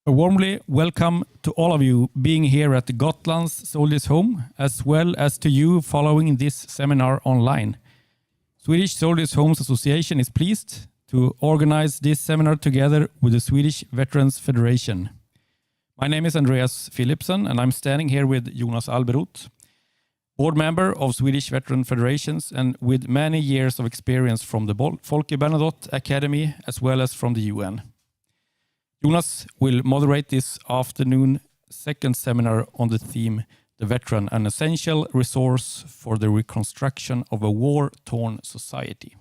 A warmly welcome to all of you being here at the Gotland's Soldiers Home, as well as to you following this seminar online. Swedish Soldiers Homes Association is pleased to organize this seminar together with the Swedish Veterans Federation. My name is Andreas Philipsson, and I'm standing here with Jonas Alberoth, board member of Swedish Veteran Federations and with many years of experience from the Folke Bernadotte Academy as well as from the UN. Jonas will moderate this afternoon second seminar on the theme The Veteran, an essential resource for the reconstruction of a war-torn society.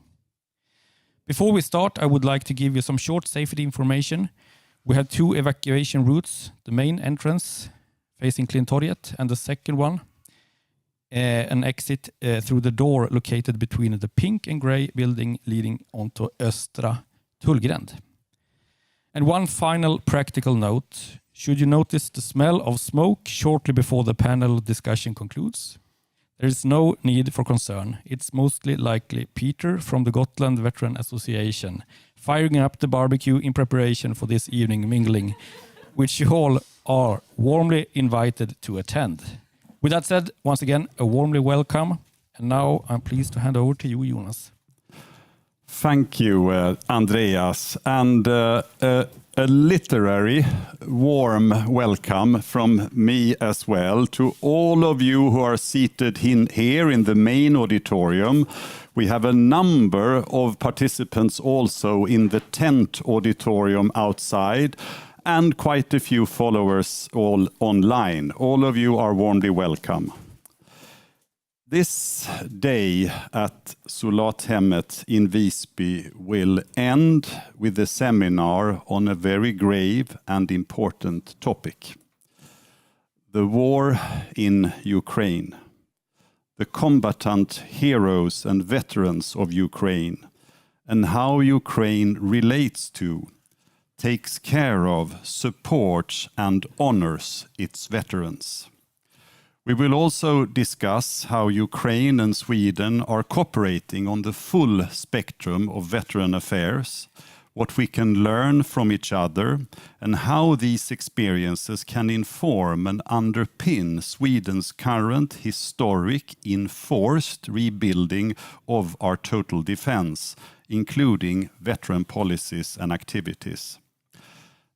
Before we start, I would like to give you some short safety information. We have two evacuation routes, the main entrance facing Klintorget and the second one, an exit through the door located between the pink and grey building leading onto Östra Tullgränd. And one final practical note, should you notice the smell of smoke shortly before the panel discussion concludes, there is no need for concern. It's mostly likely Peter from the Gotland Veteran Association firing up the barbecue in preparation for this evening mingling, which you all are warmly invited to attend. With that said, once again, a warmly welcome. And now I'm pleased to hand over to you, Jonas. Thank you, Andreas, and a literary warm welcome from me as well to all of you who are seated here in the main auditorium. We have a number of participants also in the tent auditorium outside and quite a few followers all online. All of you are warmly welcome. This day at Soldathemmet in Visby will end with a seminar on a very grave and important topic. The war in Ukraine. The combatant heroes and veterans of Ukraine, and how Ukraine relates to, takes care of, supports and honors its veterans. We will also discuss how Ukraine and Sweden are cooperating on the full spectrum of veteran affairs, what we can learn from each other, and how these experiences can inform and underpin Sweden's current historic enforced rebuilding of our total defense, including veteran policies and activities.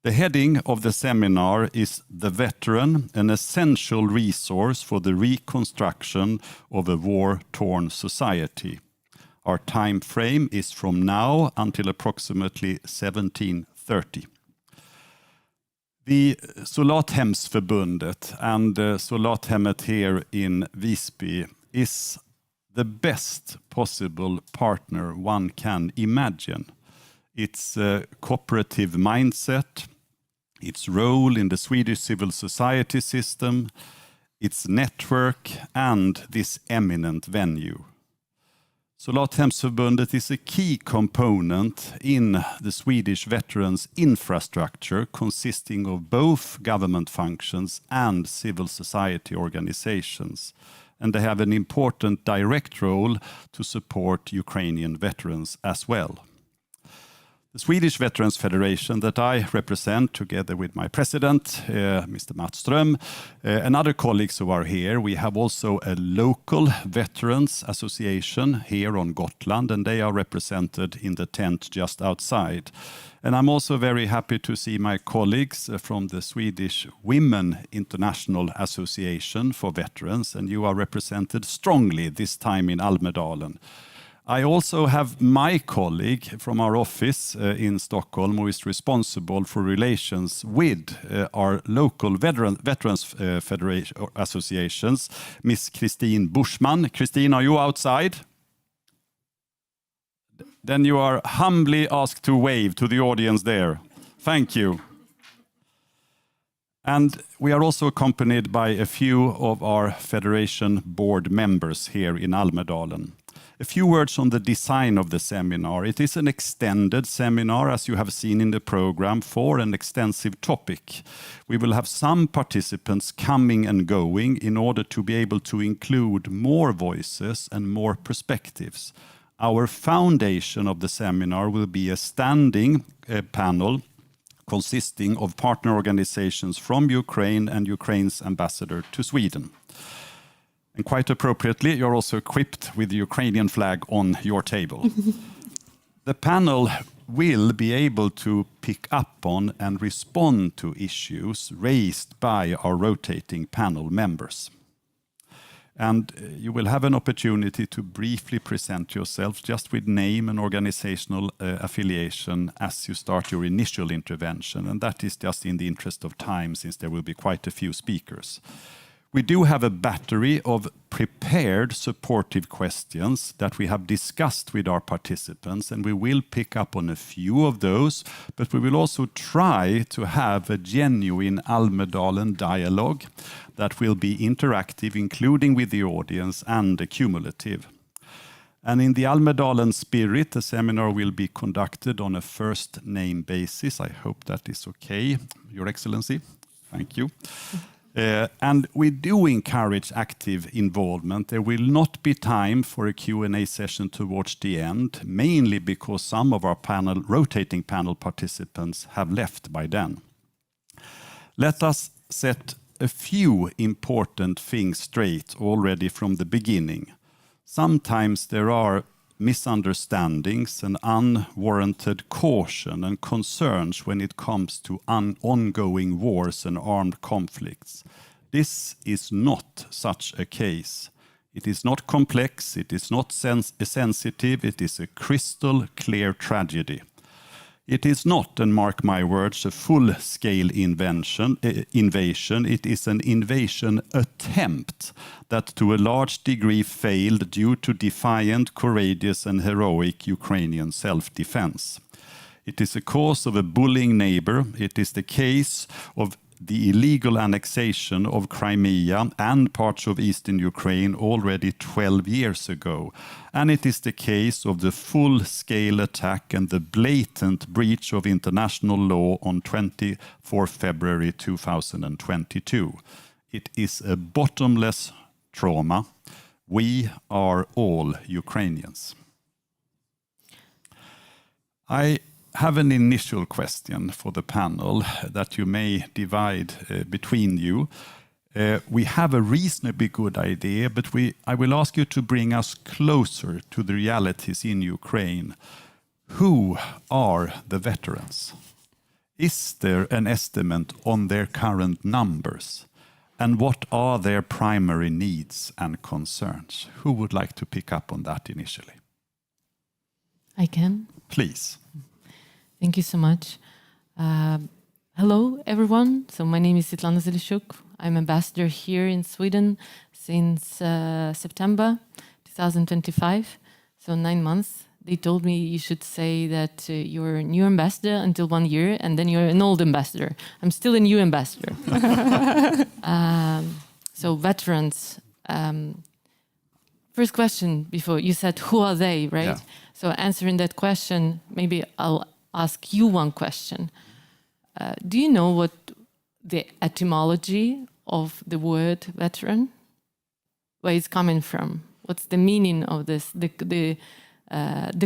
The heading of the seminar is The Veteran, an essential resource for the reconstruction of a war-torn society. Our time frame is from now until approximately 1730. The Soldathemsförbundet and Soldathemmet here in Visby is the best possible partner one can imagine. Its cooperative mindset, its role in the Swedish civil society system, its network, and this eminent venue. Soldathemsförbundet is a key component in the Swedish veterans' infrastructure, consisting of both government functions and civil society organizations. And they have an important direct role to support Ukrainian veterans as well. The Swedish Veterans Federation that I represent, together with my president, Mr. Mats Ström, and other colleagues who are here, we have also a local veterans association here on Gotland, and they are represented in the tent just outside. And I'm also very happy to see my colleagues from the Swedish Women International Association for Veterans, and you are represented strongly this time in Almedalen. I also have my colleague from our office in Stockholm who is responsible for relations with our local veterans federation associations, Miss Christine Buschman. Christine, are you outside? Then you are humbly asked to wave to the audience there. Thank you. And we are also accompanied by a few of our federation board members here in Almedalen. A few words on the design of the seminar. It is an extended seminar, as you have seen in the program, for an extensive topic. We will have some participants coming and going in order to be able to include more voices and more perspectives. Our foundation of the seminar will be a standing panel consisting of partner organizations from Ukraine and Ukraine's ambassador to Sweden. And quite appropriately, you're also equipped with the Ukrainian flag on your table. The panel will be able to pick up on and respond to issues raised by our rotating panel members. And you will have an opportunity to briefly present yourself just with name and organizational affiliation as you start your initial intervention. And that is just in the interest of time, since there will be quite a few speakers. We do have a battery of prepared supportive questions that we have discussed with our participants, and we will pick up on a few of those, but we will also try to have a genuine Almedalen dialogue that will be interactive, including with the audience, and cumulative. And in the Almedalen spirit, the seminar will be conducted on a first name basis. I hope that is okay, Your Excellency. Thank you. And we do encourage active involvement. There will not be time for a Q&A session towards the end, mainly because some of our rotating panel participants have left by then. Let us set a few important things straight already from the beginning. Sometimes there are misunderstandings and unwarranted caution and concerns when it comes to ongoing wars and armed conflicts. This is not such a case. It is not complex, it is not sensitive, it is a crystal clear tragedy. It is not, and mark my words, a full-scale invasion. It is an invasion attempt that to a large degree failed due to defiant, courageous and heroic Ukrainian self-defense. It is a cause of a bullying neighbor. It is the case of the illegal annexation of Crimea and parts of eastern Ukraine already 12 years ago. And it is the case of the full-scale attack and the blatant breach of international law on 24 February 2022. It is a bottomless trauma. We are all Ukrainians. I have an initial question for the panel that you may divide between you. We have a reasonably good idea, but I will ask you to bring us closer to the realities in Ukraine. Who are the veterans? Is there an estimate on their current numbers? And what are their primary needs and concerns? Who would like to pick up on that initially? I can. Please. Thank you so much. Hello, everyone. So my name is Svetlana Zelishuk. I'm ambassador here in Sweden since September 2025, so 9 months. They told me you should say that you're a new ambassador until 1 year, and then you're an old ambassador. I'm still a new ambassador. So veterans. First question before, you said, who are they, right? Yeah. So answering that question, maybe I'll ask you one question. Do you know what the etymology of the word veteran, where it's coming from? What's the meaning of this, the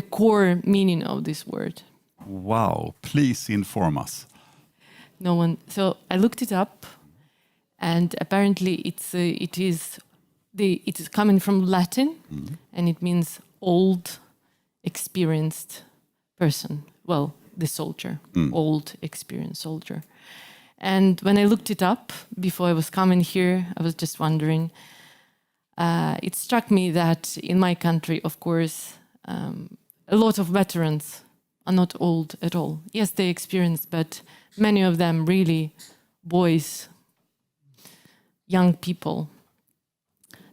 core meaning of this word? Wow, please inform us. No one. So I looked it up, and apparently it is coming from Latin, and it means old, experienced person. Well, the soldier, old, experienced soldier. And when I looked it up before I was coming here, I was just wondering. It struck me that in my country, of course, a lot of veterans are not old at all. Yes, they experienced, but many of them really boys, young people.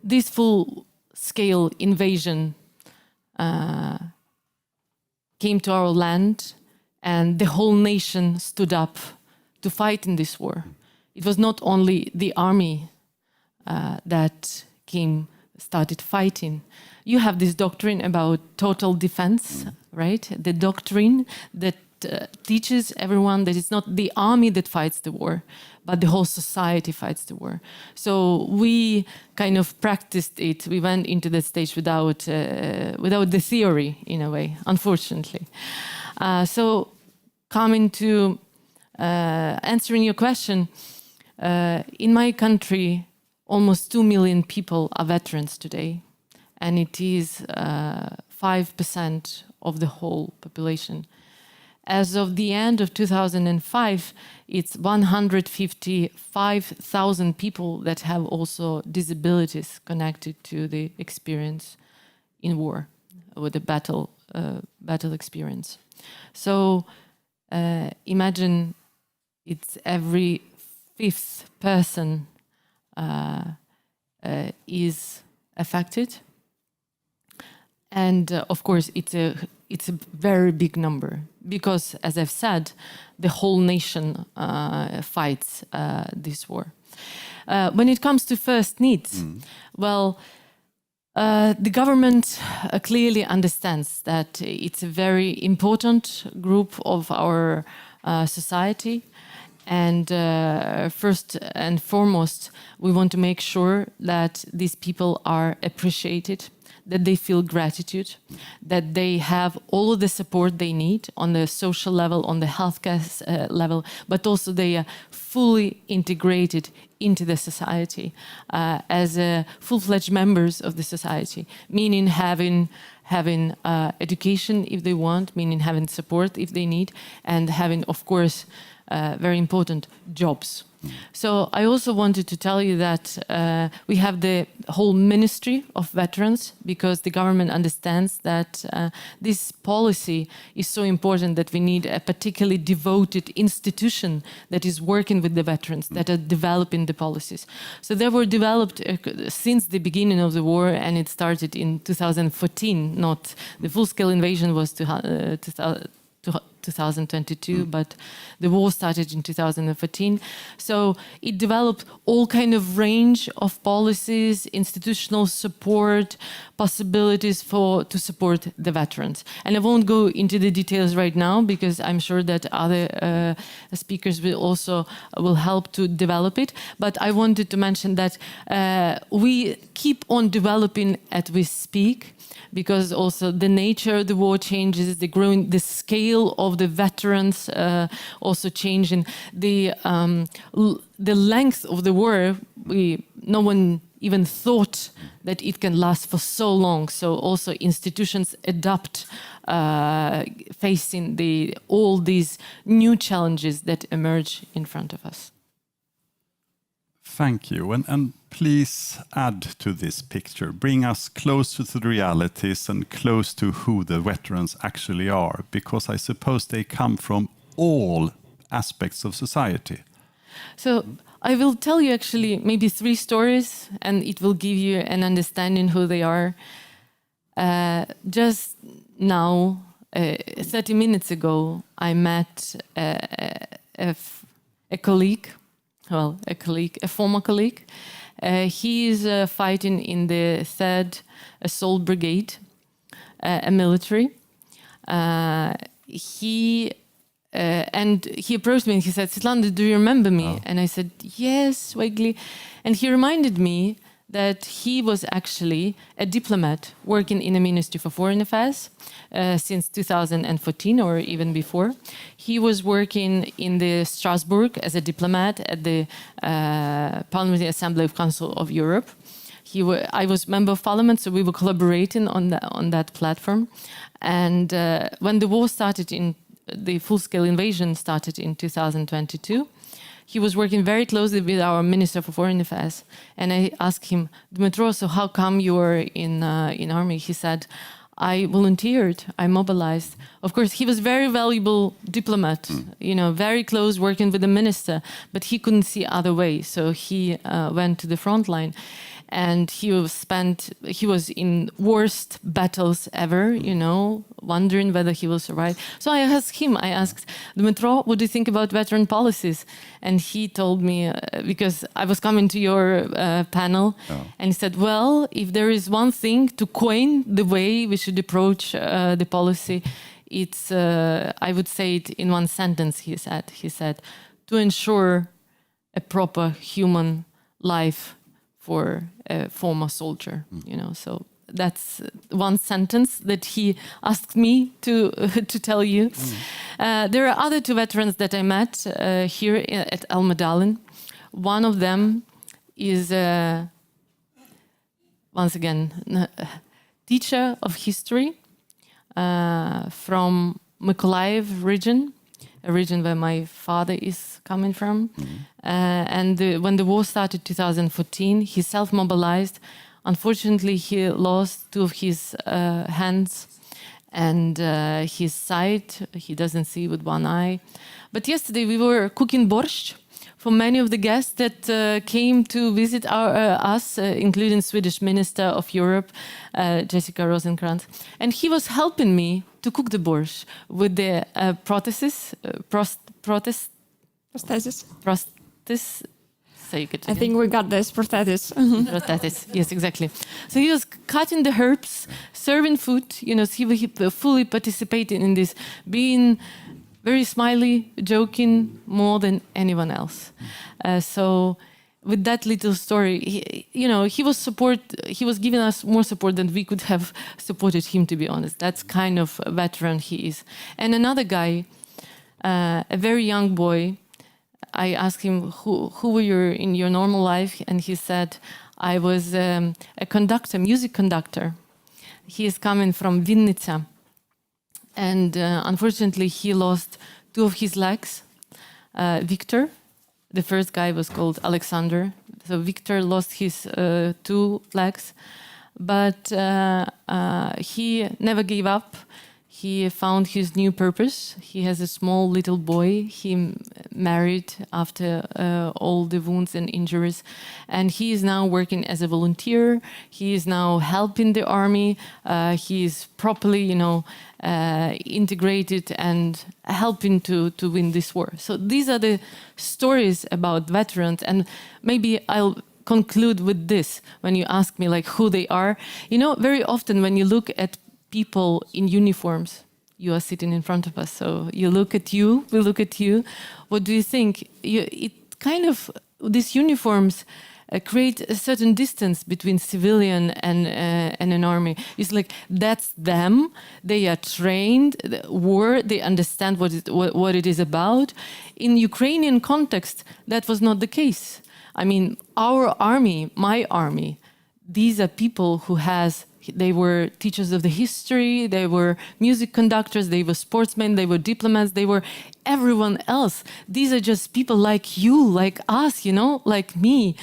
This full-scale invasion came to our land, and the whole nation stood up to fight in this war. It was not only the army that started fighting. You have this doctrine about total defense, right? The doctrine that teaches everyone that it's not the army that fights the war, but the whole society fights the war. So we kind of practiced it. We went into that stage without the theory, in a way, unfortunately. So coming to answering your question, in my country, almost 2 million people are veterans today, and it is 5% of the whole population. As of the end of 2005, it's 155,000 people that have also disabilities connected to the experience in war, with the battle experience. So imagine it's every fifth person is affected, and of course it's a very big number, because, as I've said, the whole nation fights this war. When it comes to first needs, well, the government clearly understands that it's a very important group of our society. And first and foremost, we want to make sure that these people are appreciated, that they feel gratitude, that they have all of the support they need on the social level, on the healthcare level, but also they are fully integrated into the society as full-fledged members of the society, meaning having education if they want, meaning having support if they need, and having, of course, very important, jobs. So I also wanted to tell you that we have the whole Ministry of Veterans, because the government understands that this policy is so important that we need a particularly devoted institution that is working with the veterans, that are developing the policies. So they were developed since the beginning of the war, and it started in 2014. Not the full-scale invasion was 2022, but the war started in 2014. So it developed all kind of range of policies, institutional support, possibilities to support the veterans. And I won't go into the details right now, because I'm sure that other speakers will help to develop it. But I wanted to mention that we keep on developing as we speak, because also the nature of the war changes, the scale of the veterans also changing, the length of the war. No one even thought that it can last for so long. So also institutions adapt, facing all these new challenges that emerge in front of us. Thank you. And please add to this picture. Bring us closer to the realities and close to who the veterans actually are, because I suppose they come from all aspects of society. So I will tell you actually maybe 3 stories, and it will give you an understanding who they are. Just now, 30 minutes ago, I met a colleague. Well, a former colleague. He is fighting in the 3rd Assault Brigade, a military. He approached me and he said, "Svetlana, do you remember me?" And I said, "Yes, vaguely." And he reminded me that he was actually a diplomat working in the Ministry for Foreign Affairs since 2014 or even before. He was working in the Strasbourg as a diplomat at the Parliamentary Assembly of Council of Europe. I was member of parliament, so we were collaborating on that platform. And when the war started, the full-scale invasion started in 2022, he was working very closely with our Minister for Foreign Affairs. And I asked him, "Dmytro, so how come you were in army?" He said, "I volunteered, I mobilized." Of course, he was very valuable diplomat, very close working with the minister, but he couldn't see other way. So he went to the front line. And he was in worst battles ever, wondering whether he will survive. So I asked, "Dmytro, what do you think about veteran policies?" And he told me, because I was coming to your panel, and he said, "Well, if there is one thing to coin the way we should approach the policy, it's, I would say it in one sentence," he said, "to ensure a proper human life for a former soldier." So that's one sentence that he asked me to tell you. There are other two veterans that I met here at Al Madalen. One of them is, once again, teacher of history from Mykolaiv region, a region where my father is coming from. When the war started 2014, he self-mobilized. Unfortunately, he lost two of his hands and his sight. He doesn't see with one eye. But yesterday we were cooking borscht for many of the guests that came to visit us, including Swedish Minister of Europe, Jessica Rosenkrantz. And he was helping me to cook the borscht with the prosthesis. Say it again. I think we got this, prosthesis. Prosthesis, yes, exactly. So he was cutting the herbs, serving food, he fully participated in this, being very smiley, joking more than anyone else. So with that little story, he was giving us more support than we could have supported him, to be honest. That's kind of a veteran he is. And another guy, a very young boy, I asked him, who were you in your normal life? And he said, I was a conductor, music conductor. He is coming from Vinnytsia. And unfortunately, he lost two of his legs. Victor, the first guy was called Alexander. So Victor lost his two legs. But he never gave up. He found his new purpose. He has a small little boy. He married after all the wounds and injuries. And he is now working as a volunteer. He is now helping the army. He is properly, integrated and helping to win this war. So these are the stories about veterans. And maybe I'll conclude with this when you ask me like who they are. Very often when you look at people in uniforms, you are sitting in front of us. So we look at you. What do you think? These uniforms create a certain distance between civilian and an army. It's like, that's them. They are trained, they understand what it is about. In Ukrainian context, that was not the case. I mean, our army, my army, these are people who they were teachers of the history, they were music conductors, they were sportsmen, they were diplomats, they were everyone else. These are just people like you, like us, like me.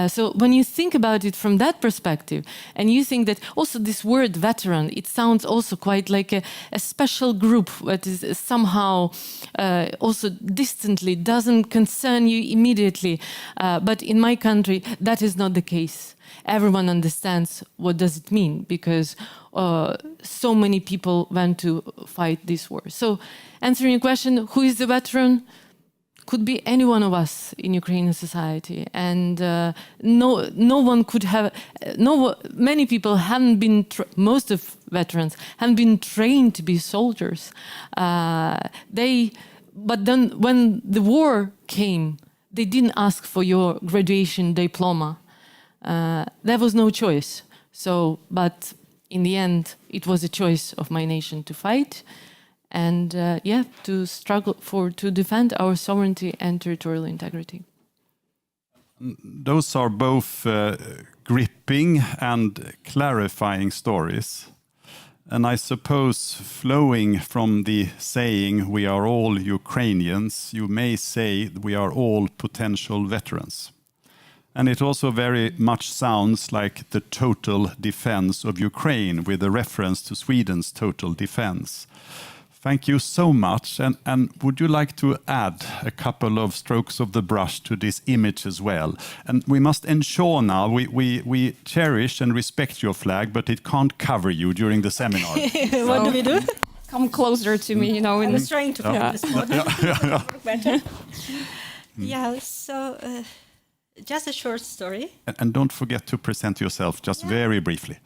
So when you think about it from that perspective, and you think that also this word veteran, it sounds also quite like a special group that is somehow also distantly, doesn't concern you immediately. But in my country, that is not the case. Everyone understands what does it mean because so many people went to fight this war. So answering your question, who is the veteran? Could be any one of us in Ukrainian society. And no one could have, many people haven't been, most of veterans haven't been trained to be soldiers. But then when the war came, they didn't ask for your graduation diploma. There was no choice. But in the end, it was a choice of my nation to fight and, to struggle to defend our sovereignty and territorial integrity. Those are both gripping and clarifying stories. And I suppose flowing from the saying, we are all Ukrainians, you may say we are all potential veterans. And it also very much sounds like the total defense of Ukraine with a reference to Sweden's total defense. Thank you so much. And would you like to add a couple of strokes of the brush to this image as well? And we must ensure now, we cherish and respect your flag, but it can't cover you during the seminar. What do we do? Come closer to me, I was trying to find this model. So... just a short story. And don't forget to present yourself just very briefly.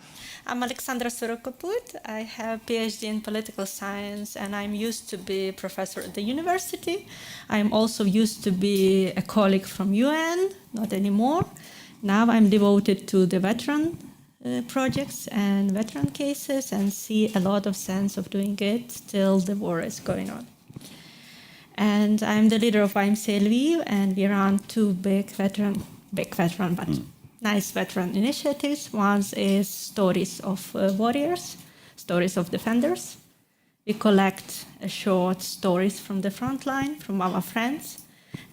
I'm Alexandra Sorokoput. I have PhD in political science and I'm used to be a professor at the university. I'm also used to be a colleague from UN, not anymore. Now I'm devoted to the veteran projects and veteran cases and see a lot of sense of doing it till the war is going on. And I'm the leader of YMCA Lviv, and we run two big veteran, but nice veteran initiatives. One is stories of warriors, stories of defenders. We collect short stories from the front line, from our friends.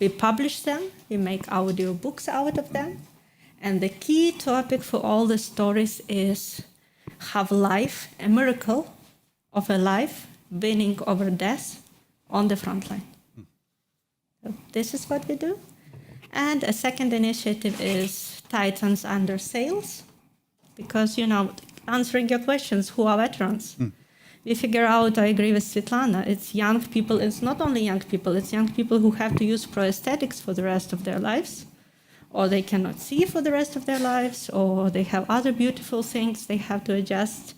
We publish them, we make audio books out of them. And the key topic for all the stories is how life, a miracle of a life, winning over death on the front line. So this is what we do. And a second initiative is Titans Under Sails, because, answering your questions, who are veterans? We figure out, I agree with Svetlana, it's young people, it's not only young people, it's young people who have to use prosthetics for the rest of their lives, or they cannot see for the rest of their lives, or they have other beautiful things they have to adjust.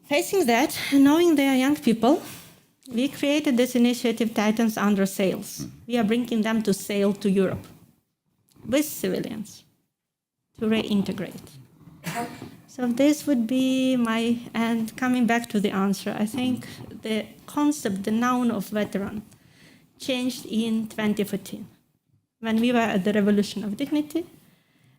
Facing that, and knowing they are young people, we created this initiative, Titans Under Sails. We are bringing them to sail to Europe with civilians to reintegrate. So this would be and coming back to the answer, I think the concept, the noun of veteran, changed in 2014, when we were at the Revolution of Dignity,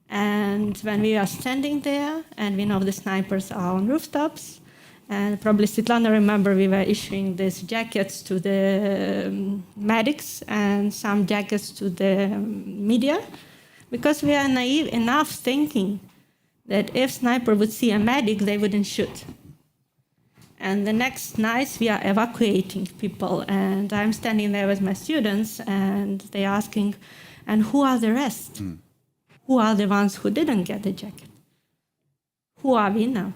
and when we are standing there, and we know the snipers are on rooftops, and probably Svetlana remember we were issuing these jackets to the medics and some jackets to the media, because we are naive enough thinking that if sniper would see a medic, they wouldn't shoot. And the next night, we are evacuating people, and I'm standing there with my students, and they're asking, and who are the rest? Who are the ones who didn't get the jacket? Who are we now?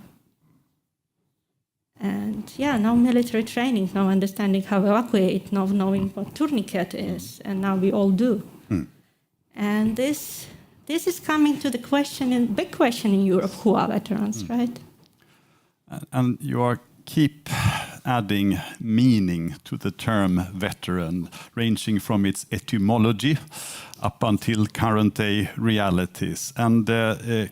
And no military training, no understanding how to evacuate, no knowing what tourniquet is, and now we all do. And this is coming to the big question in Europe, who are veterans, right? And you keep adding meaning to the term veteran, ranging from its etymology up until current-day realities. And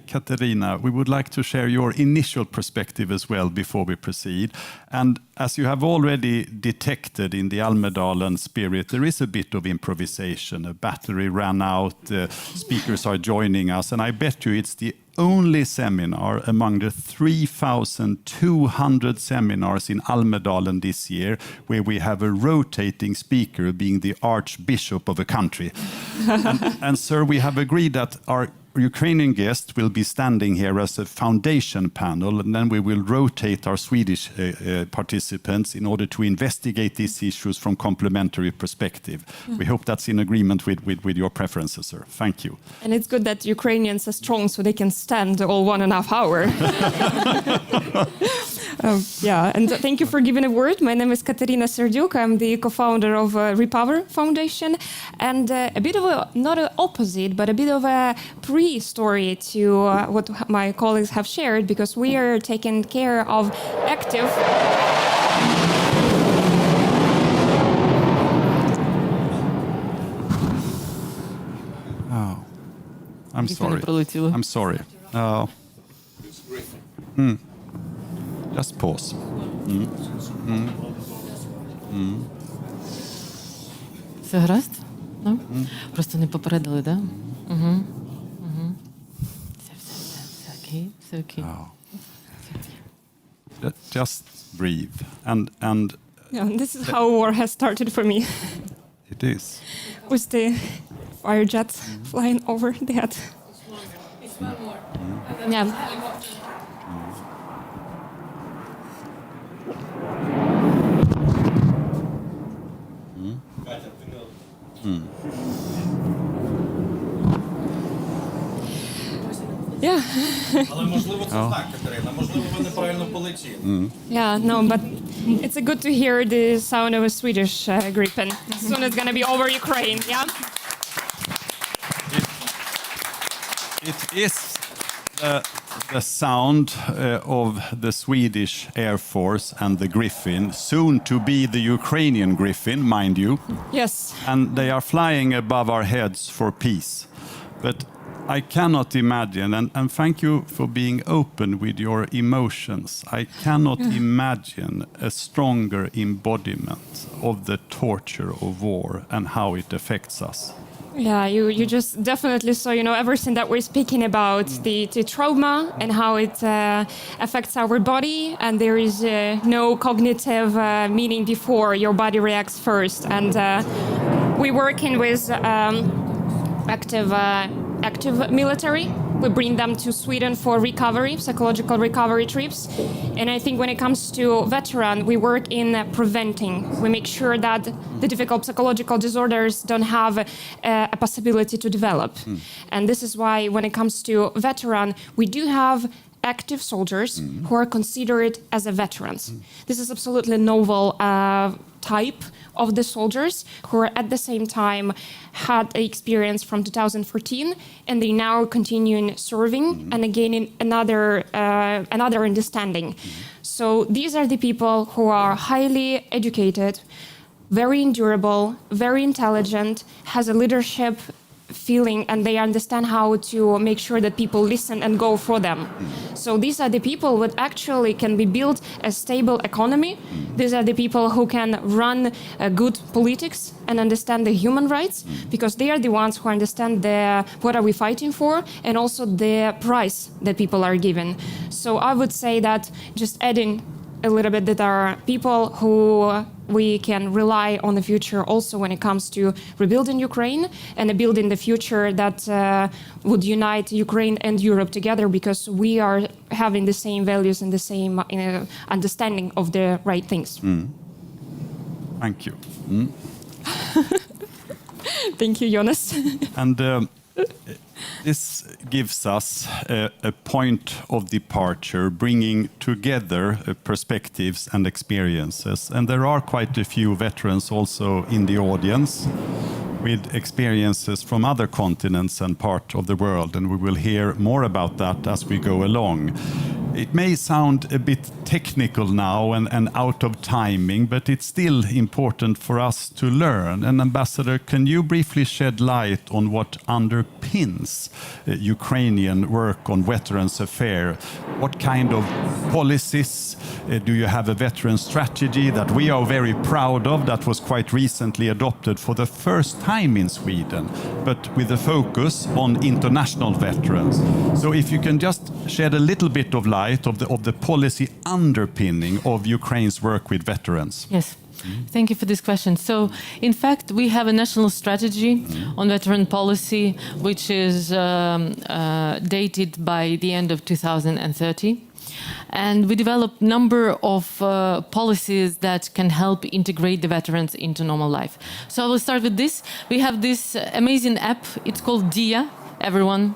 Katerina, we would like to share your initial perspective as well before we proceed. And as you have already detected in the Almedalen spirit, there is a bit of improvisation. A battery ran out, speakers are joining us, and I bet you it's the only seminar among the 3,200 seminars in Almedalen this year where we have a rotating speaker being the archbishop of a country. And sir, we have agreed that our Ukrainian guest will be standing here as a foundation panel, and then we will rotate our Swedish participants in order to investigate these issues from complementary perspective. We hope that's in agreement with your preferences, sir. Thank you. And it's good that Ukrainians are strong so they can stand all 1.5 hours. And thank you for giving a word. My name is Katerina Serdyuk. I'm the co-founder of Repower Foundation, and a bit of not an opposite, but a bit of a pre-story to what my colleagues have shared, because we are taking care of active... Oh, I'm sorry. I'm sorry. Just pause. Все гаразд? No? Просто не попередили, да? Все окей, все окей. Just breathe. And this is how war has started for me. it is. With the fire jets flying over the head. Yeah. Yeah. Але можливо це так, Катерина, можливо ви неправильно полетіли. Yeah, no, but it's good to hear the sound of a Swedish Gripen. Soon it's gonna be over Ukraine, yeah? It is the sound of the Swedish Air Force and the Griffin, soon to be the Ukrainian Griffin, mind you. Yes. And they are flying above our heads for peace. But I cannot imagine, and thank you for being open with your emotions. I cannot imagine a stronger embodiment of the torture of war and how it affects us. Yeah, you just definitely saw, everything that we're speaking about, the trauma and how it affects our body, and there is no cognitive meaning before your body reacts first. And we're working with active military. We bring them to Sweden for recovery, psychological recovery trips. And I think when it comes to veteran, we work in preventing. We make sure that the difficult psychological disorders don't have a possibility to develop. And this is why when it comes to veteran, we do have active soldiers who are considered as a veterans. This is absolutely novel type of the soldiers who are at the same time had the experience from 2014 and they now continue serving and gaining another understanding. So these are the people who are highly educated, very endurable, very intelligent, has a leadership feeling, and they understand how to make sure that people listen and go for them. So these are the people that actually can be built a stable economy. These are the people who can run good politics and understand the human rights, because they are the ones who understand what are we fighting for, and also the price that people are given. So I would say that, just adding a little bit, that are people who we can rely on the future also when it comes to rebuilding Ukraine and building the future that would unite Ukraine and Europe together, because we are having the same values and the same understanding of the right things. Thank you. Thank you, Jonas. And this gives us a point of departure, bringing together perspectives and experiences. And there are quite a few veterans also in the audience with experiences from other continents and part of the world. And we will hear more about that as we go along. It may sound a bit technical now and out of timing, but it's still important for us to learn. And Ambassador, can you briefly shed light on what underpins Ukrainian work on Veterans Affairs? What kind of policies? Do you have a veteran strategy that we are very proud of, that was quite recently adopted for the first time in Sweden, but with a focus on international veterans? So if you can just shed a little bit of light of the policy underpinning of Ukraine's work with veterans. Yes. Thank you for this question. So, in fact, we have a national strategy on veteran policy, which is dated by the end of 2030. And we developed a number of policies that can help integrate the veterans into normal life. So I will start with this. We have this amazing app. It's called DIA. Everyone,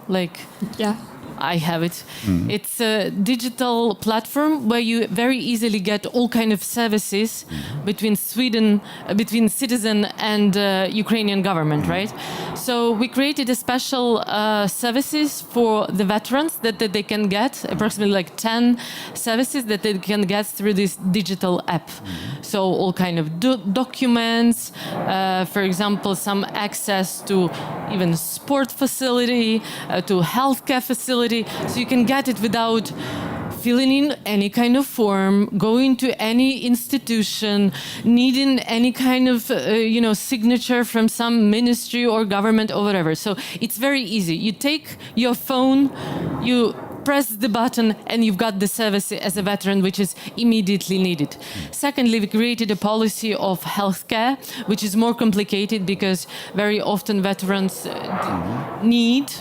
Yeah. I have it. It's a digital platform where you very easily get all kind of services between citizen and Ukrainian government, right? So we created a special services for the veterans that they can get, approximately 10 services that they can get through this digital app. So all kind of documents, for example, some access to even sport facility, to healthcare facility. So you can get it without filling in any kind of form, going to any institution, needing any kind of signature from some ministry or government or whatever. So it's very easy. You take your phone, you press the button, and you've got the service as a veteran, which is immediately needed. Secondly, we created a policy of healthcare, which is more complicated because very often veterans need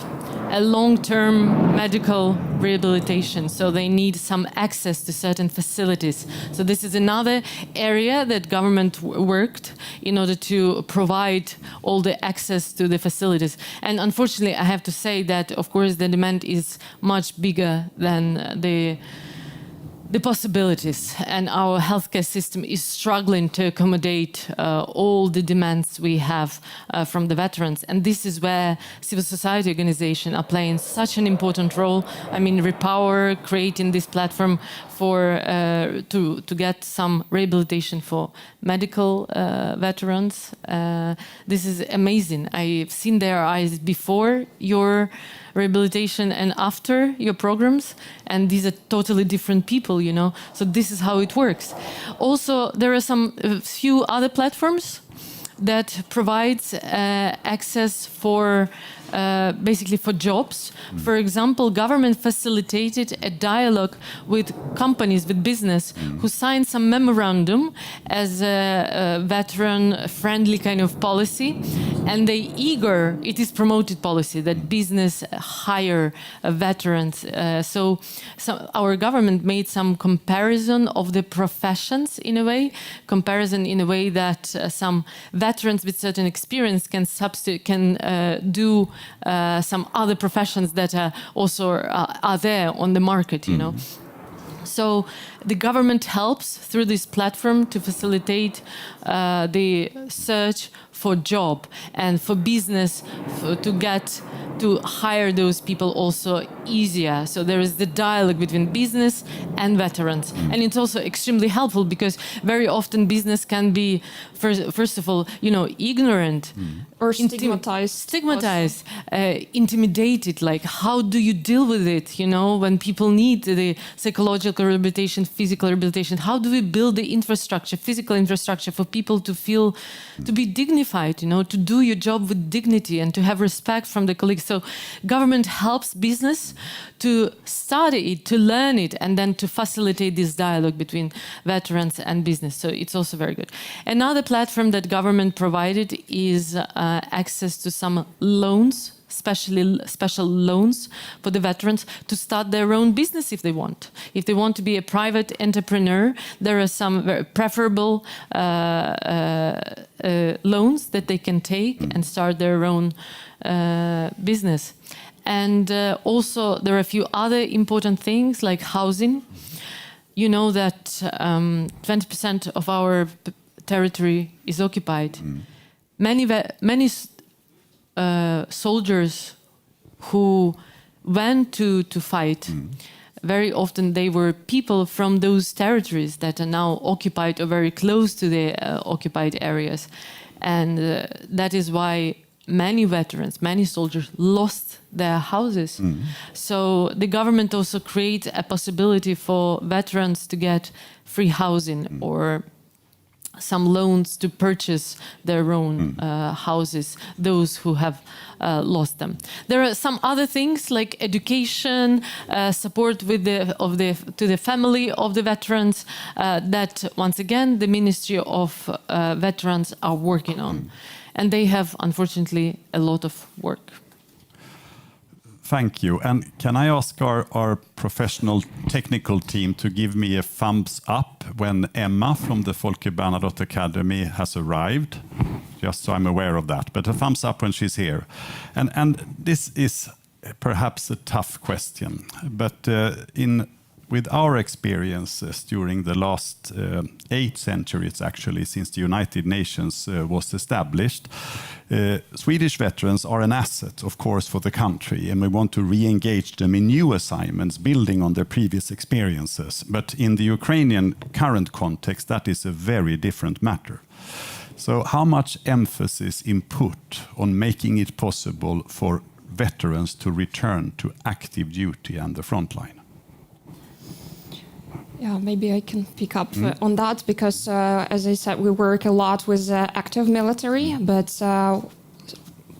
a long-term medical rehabilitation, so they need some access to certain facilities. So this is another area that government worked in order to provide all the access to the facilities. And unfortunately, I have to say that, of course, the demand is much bigger than the possibilities, and our healthcare system is struggling to accommodate all the demands we have from the veterans. And this is where civil society organizations are playing such an important role. I mean, Repower creating this platform for to get some rehabilitation for medical veterans. This is amazing. I've seen their eyes before your rehabilitation and after your programs, and these are totally different people, you know. So this is how it works. Also, there are a few other platforms that provides access for basically for jobs. For example, government facilitated a dialogue with companies, with business, who signed some memorandum as a veteran-friendly kind of policy, and it is promoted policy that business hire veterans. So our government made some comparison of the professions in a way, that some veterans with certain experience can do some other professions that are there on the market, you know. So the government helps through this platform to facilitate the search for job and for business to hire those people also easier. So there is the dialogue between business and veterans. And it's also extremely helpful because very often business can be, first of all, you know, ignorant. Or stigmatized. Intimidated. Like, how do you deal with it, you know, when people need the psychological rehabilitation, physical rehabilitation? How do we build the infrastructure, physical infrastructure for people to feel, to be dignified, you know, to do your job with dignity and to have respect from the colleagues? So government helps business to study it, to learn it, and then to facilitate this dialogue between veterans and business. So it's also very good. Another platform that government provided is access to some loans, special loans for the veterans to start their own business if they want. If they want to be a private entrepreneur, there are some very preferable loans that they can take and start their own business. And also there are a few other important things like housing. You know that 20% of our territory is occupied. Many soldiers who went to fight, very often they were people from those territories that are now occupied or very close to the occupied areas. And that is why many veterans, many soldiers lost their houses. So the government also creates a possibility for veterans to get free housing or some loans to purchase their own houses, those who have lost them. There are some other things like education, support to the family of the veterans that once again the Ministry of Veterans are working on. And they have, unfortunately, a lot of work. Thank you. And can I ask our professional technical team to give me a thumbs up when Emma from the Folke Bernadotte Academy has arrived? Just so I'm aware of that. But a thumbs up when she's here. And this is perhaps a tough question. But with our experiences during the last 8 centuries, actually, since the United Nations was established, Swedish veterans are an asset, of course, for the country, and we want to re-engage them in new assignments, building on their previous experiences. But in the Ukrainian current context, that is a very different matter. So how much emphasis is put on making it possible for veterans to return to active duty and the front line? Yeah, maybe I can pick up on that because, as I said, we work a lot with active military, but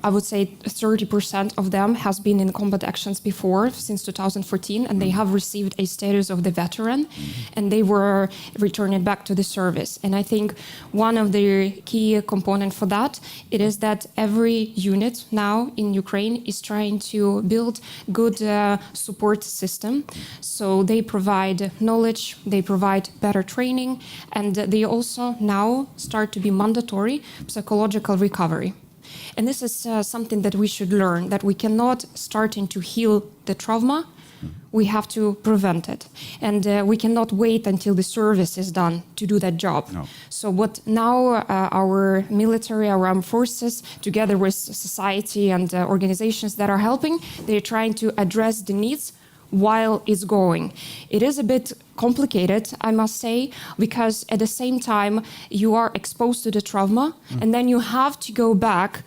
I would say 30% of them has been in combat actions before, since 2014, and they have received a status of the veteran, and they were returned back to the service. And I think one of the key components for that, it is that every unit now in Ukraine is trying to build good support system. So they provide knowledge, they provide better training, and they also now start to be mandatory psychological recovery. And this is something that we should learn, that we cannot start to heal the trauma we have to prevent it. And we cannot wait until the service is done to do that job. No. So what now our military, our armed forces, together with society and organizations that are helping, they're trying to address the needs while it's going. It is a bit complicated, I must say, because at the same time you are exposed to the trauma and then you have to go back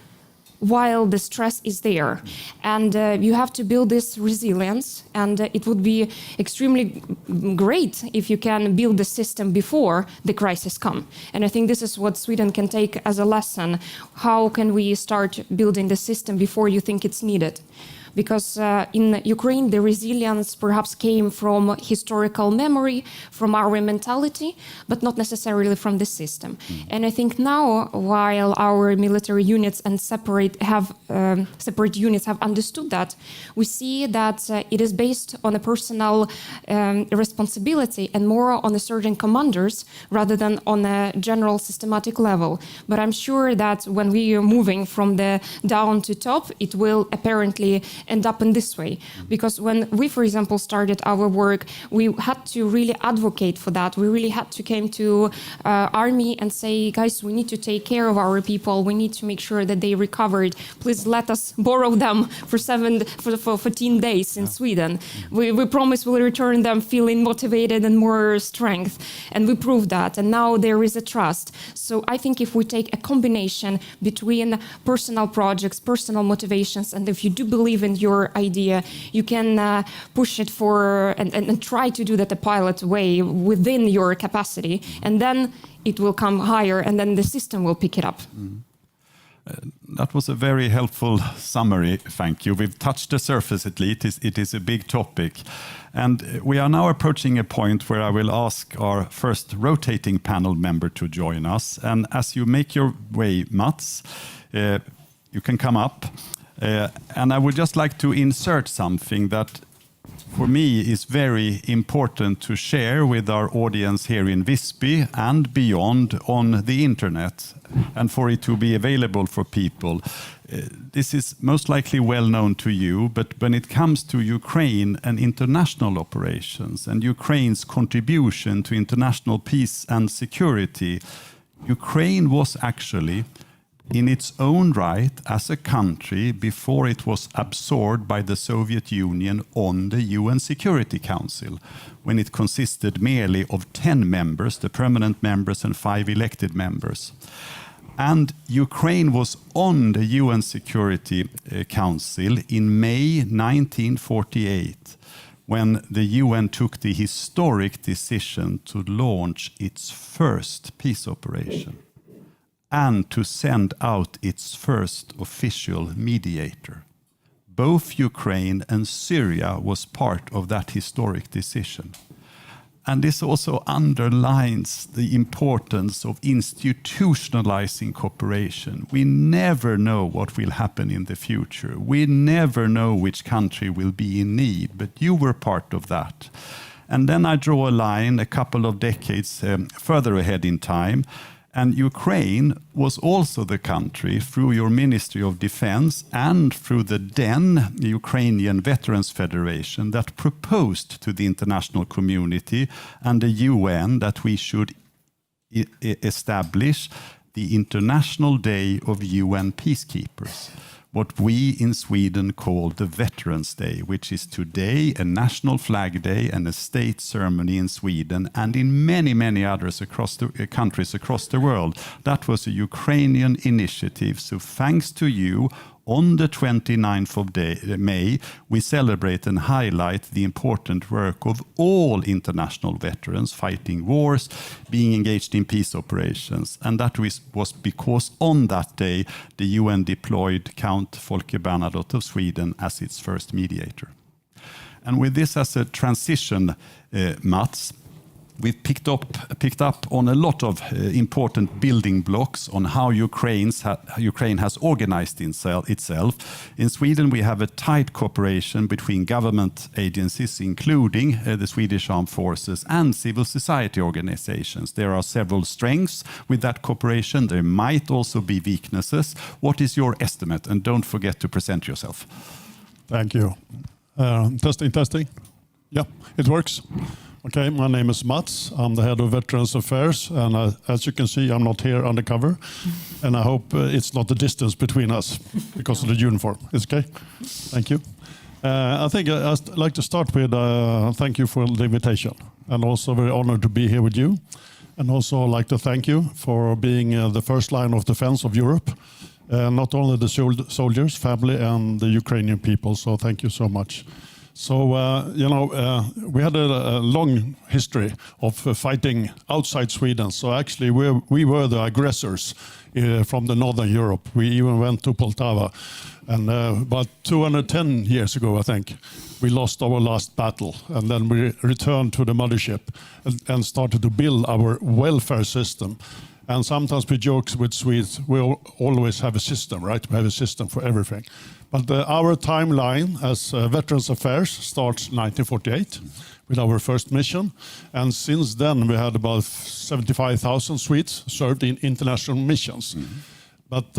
while the stress is there. And you have to build this resilience, and it would be extremely great if you can build the system before the crisis comes. And I think this is what Sweden can take as a lesson. How can we start building the system before you think it's needed? Because in Ukraine, the resilience perhaps came from historical memory, from our mentality, but not necessarily from the system. And I think now, while our military units and separate units have understood that, we see that it is based on a personal responsibility and more on the certain commanders rather than on a general systematic level. But I'm sure that when we are moving from the down to top, it will apparently end up in this way. Because when we, for example, started our work, we had to really advocate for that. We really had to come to army and say, guys, we need to take care of our people. We need to make sure that they recovered. Please let us borrow them for 14 days in Sweden. We promise we'll return them feeling motivated and more strength. And we proved that. And now there is a trust. So I think if we take a combination between personal projects, personal motivations, and if you do believe in your idea, you can push it for and try to do that the pilot way within your capacity, and then it will come higher, and then the system will pick it up. That was a very helpful summary, thank you. We've touched the surface at least. It is a big topic. And we are now approaching a point where I will ask our first rotating panel member to join us. And as you make your way, Mats, you can come up. And I would just like to insert something that for me is very important to share with our audience here in Visby and beyond on the internet, and for it to be available for people. This is most likely well known to you, but when it comes to Ukraine and international operations and Ukraine's contribution to international peace and security, Ukraine was actually in its own right as a country before it was absorbed by the Soviet Union on the UN Security Council, when it consisted merely of 10 members, the permanent members and 5 elected members. And Ukraine was on the UN Security Council in May 1948, when the UN took the historic decision to launch its first peace operation and to send out its first official mediator. Both Ukraine and Syria was part of that historic decision. And this also underlines the importance of institutionalizing cooperation. We never know what will happen in the future. We never know which country will be in need, but you were part of that. And then I draw a line a couple of decades further ahead in time. And Ukraine was also the country, through your Ministry of Defense and through the DEN, the Ukrainian Veterans Federation, that proposed to the international community and the UN that we should establish the International Day of UN Peacekeepers, what we in Sweden call the Veterans Day, which is today a national flag day and a state ceremony in Sweden and in many, many others across the countries across the world. That was a Ukrainian initiative. So thanks to you, on the 29th of May, we celebrate and highlight the important work of all international veterans fighting wars, being engaged in peace operations. And that was because on that day, the UN deployed Count Folke Bernadotte of Sweden as its first mediator. And with this as a transition, Mats, we've picked up on a lot of important building blocks on how Ukraine has organized itself. In Sweden, we have a tight cooperation between government agencies, including the Swedish Armed Forces and civil society organizations. There are several strengths with that cooperation. There might also be weaknesses. What is your estimate? And don't forget to present yourself. Thank you. Testing. Yeah, it works. Okay, my name is Mats. I'm the head of Veterans Affairs, and as you can see, I'm not here undercover. And I hope it's not the distance between us because of the uniform. It's okay? Thank you. I think I'd like to start with thank you for the invitation, and also very honored to be here with you. And also like to thank you for being the first line of defense of Europe. Not only the soldiers, family, and the Ukrainian people. So thank you so much. So, we had a long history of fighting outside Sweden. So actually, we were the aggressors from the Northern Europe. We even went to Poltava. And about 210 years ago, I think, we lost our last battle. And then we returned to the mothership and started to build our welfare system. And sometimes we joke with Swedes, we always have a system, right? We have a system for everything. But our timeline as Veterans Affairs starts 1948 with our first mission. And since then, we had about 75,000 Swedes served in international missions. Mm-hmm. But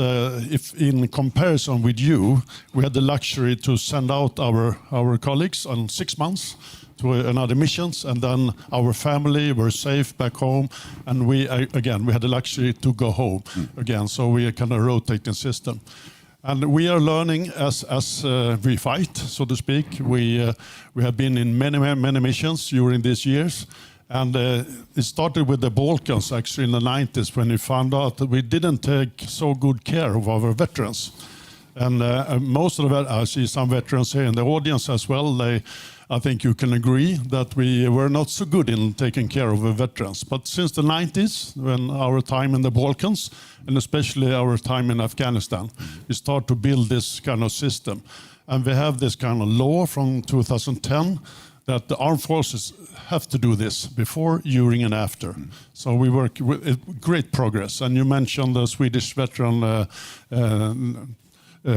if in comparison with you, we had the luxury to send out our colleagues on 6 months to another missions, and then our family were safe back home, and we had the luxury to go home again. So we are kind of rotating system, and we are learning as we fight, so to speak. We have been in many missions during these years, and it started with the Balkans actually in the 90s when we found out that we didn't take so good care of our veterans, and most of the I see some veterans here in the audience as well. I think you can agree that we were not so good in taking care of the veterans. But since the 90s, when our time in the Balkans, and especially our time in Afghanistan, we start to build this kind of system. And we have this kind of law from 2010 that the armed forces have to do this before, during, and after. So we work with great progress. And you mentioned the Swedish veteran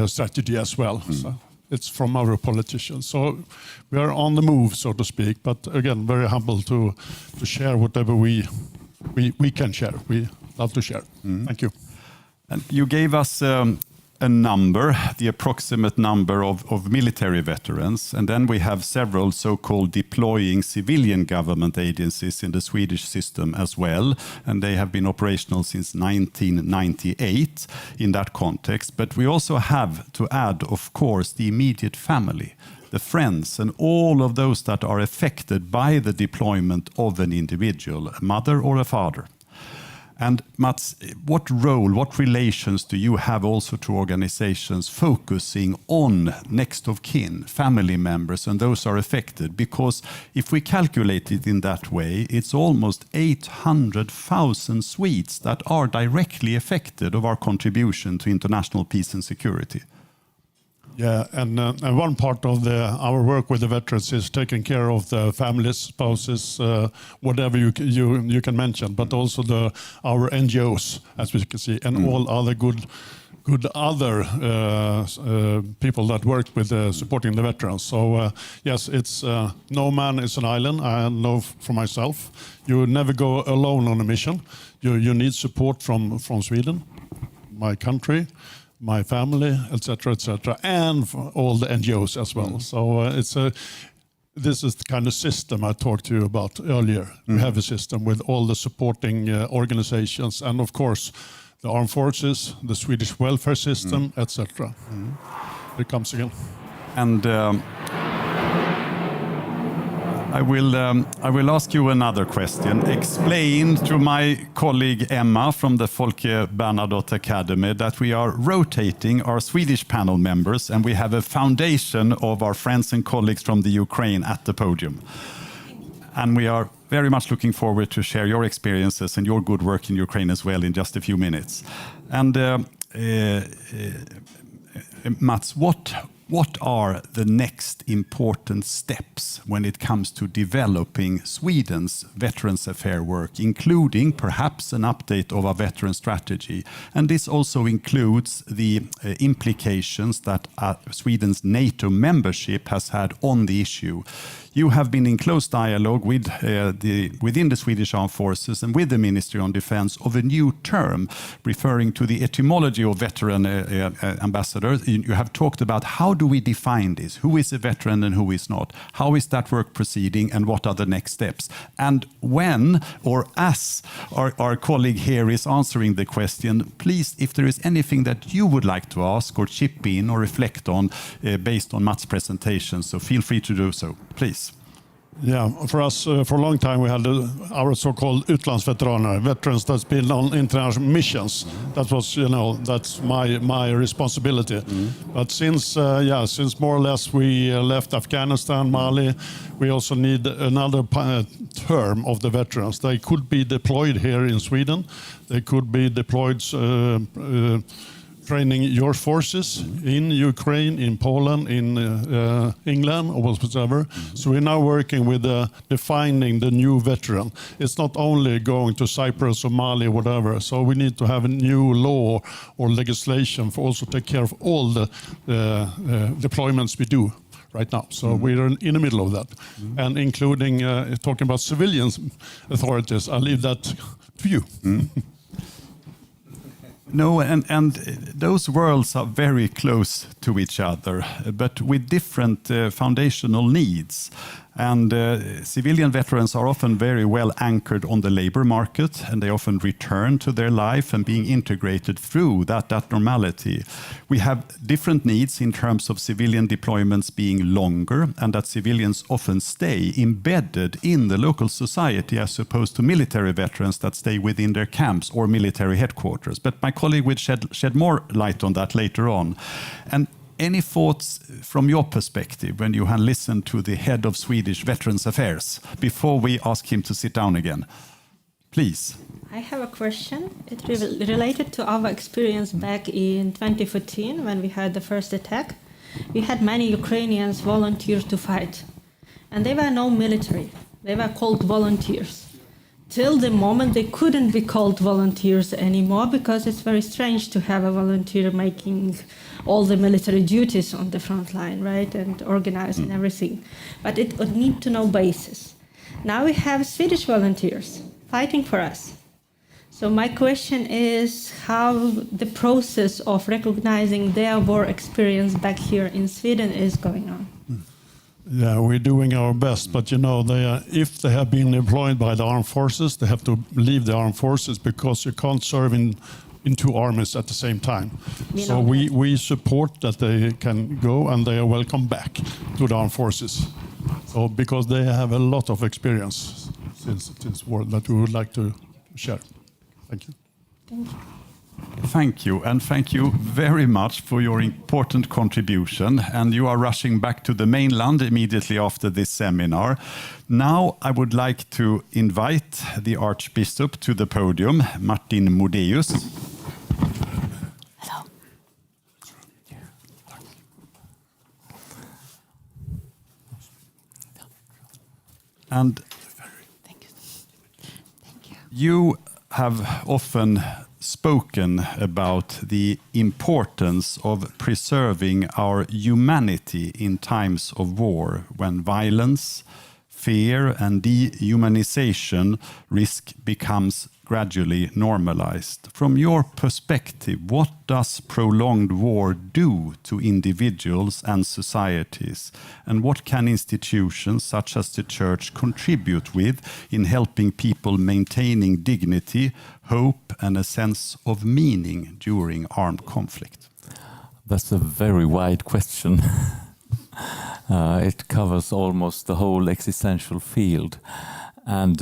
strategy as well. So it's from our politicians. So we are on the move, so to speak. But again, very humble to share whatever we can share. We love to share. Thank you. And you gave us a number, the approximate number of military veterans, and then we have several so-called deploying civilian government agencies in the Swedish system as well, and they have been operational since 1998 in that context. But we also have to add, of course, the immediate family, the friends, and all of those that are affected by the deployment of an individual, a mother or a father. And Mats, what role, what relations do you have also to organizations focusing on next of kin, family members, and those are affected? Because if we calculate it in that way, it's almost 800,000 Swedes that are directly affected of our contribution to international peace and security. Yeah, and one part of our work with the veterans is taking care of the families, spouses, whatever you can mention, but also our NGOs, as we can see, and all other good other people that work with supporting the veterans. So yes, it's no man is an island. I know for myself, you never go alone on a mission. You need support from Sweden, my country, my family, etc., and all the NGOs as well. So this is the kind of system I talked to you about earlier. We have a system with all the supporting organizations, and of course, the armed forces, the Swedish welfare system, etc. Here it comes again. And I will ask you another question. Explain to my colleague Emma from the Folke Bernadotte Academy that we are rotating our Swedish panel members, and we have a foundation of our friends and colleagues from the Ukraine at the podium. And we are very much looking forward to share your experiences and your good work in Ukraine as well in just a few minutes. And Mats, what are the next important steps when it comes to developing Sweden's Veterans Affairs work, including perhaps an update of our veteran strategy? And this also includes the implications that Sweden's NATO membership has had on the issue. You have been in close dialogue with within the Swedish Armed Forces and with the Ministry on Defense of a new term referring to the etymology of veteran ambassador. You have talked about how do we define this? Who is a veteran and who is not? How is that work proceeding and what are the next steps? And when, or as our colleague here is answering the question, please, if there is anything that you would like to ask or chip in or reflect on based on Mats' presentation, so feel free to do so, please. Yeah, for us, for a long time, we had our so-called utlandsveteraner, veterans that's been on international missions. That was, that's my responsibility. But since more or less we left Afghanistan, Mali, we also need another term of the veterans. They could be deployed here in Sweden. They could be deployed training your forces in Ukraine, in Poland, in England, or whatever. So we're now working with defining the new veteran. It's not only going to Cyprus or Mali or whatever. So we need to have a new law or legislation for also take care of all the deployments we do right now. So we're in the middle of that. And including talking about civilian authorities, I'll leave that to you. No, and those worlds are very close to each other, but with different foundational needs. And civilian veterans are often very well anchored on the labor market, and they often return to their life and being integrated through that normality. We have different needs in terms of civilian deployments being longer, and that civilians often stay embedded in the local society as opposed to military veterans that stay within their camps or military headquarters. But my colleague will shed more light on that later on. And any thoughts from your perspective when you have listened to the head of Swedish Veterans Affairs before we ask him to sit down again? Please. I have a question. It related to our experience back in 2014 when we had the first attack. We had many Ukrainians volunteer to fight, and they were no military. They were called volunteers. Till the moment they couldn't be called volunteers anymore, because it's very strange to have a volunteer making all the military duties on the front line, right, and organizing everything. But it would need to know basis. Now we have Swedish volunteers fighting for us. So my question is how the process of recognizing their war experience back here in Sweden is going on. Yeah, we're doing our best, but if they have been employed by the armed forces, they have to leave the armed forces because you can't serve in two armies at the same time. So we support that they can go and they are welcome back to the armed forces. So because they have a lot of experience since war that we would like to share. Thank you. Thank you. Thank you, and thank you very much for your important contribution. And you are rushing back to the mainland immediately after this seminar. Now I would like to invite the Archbishop to the podium, Martin Modeus. Hello. And Thank you. you have often spoken about the importance of preserving our humanity in times of war, when violence, fear, and dehumanization risk becomes gradually normalized. From your perspective, what does prolonged war do to individuals and societies? And what can institutions such as the Church contribute with in helping people maintaining dignity, hope, and a sense of meaning during armed conflict? That's a very wide question. It covers almost the whole existential field. And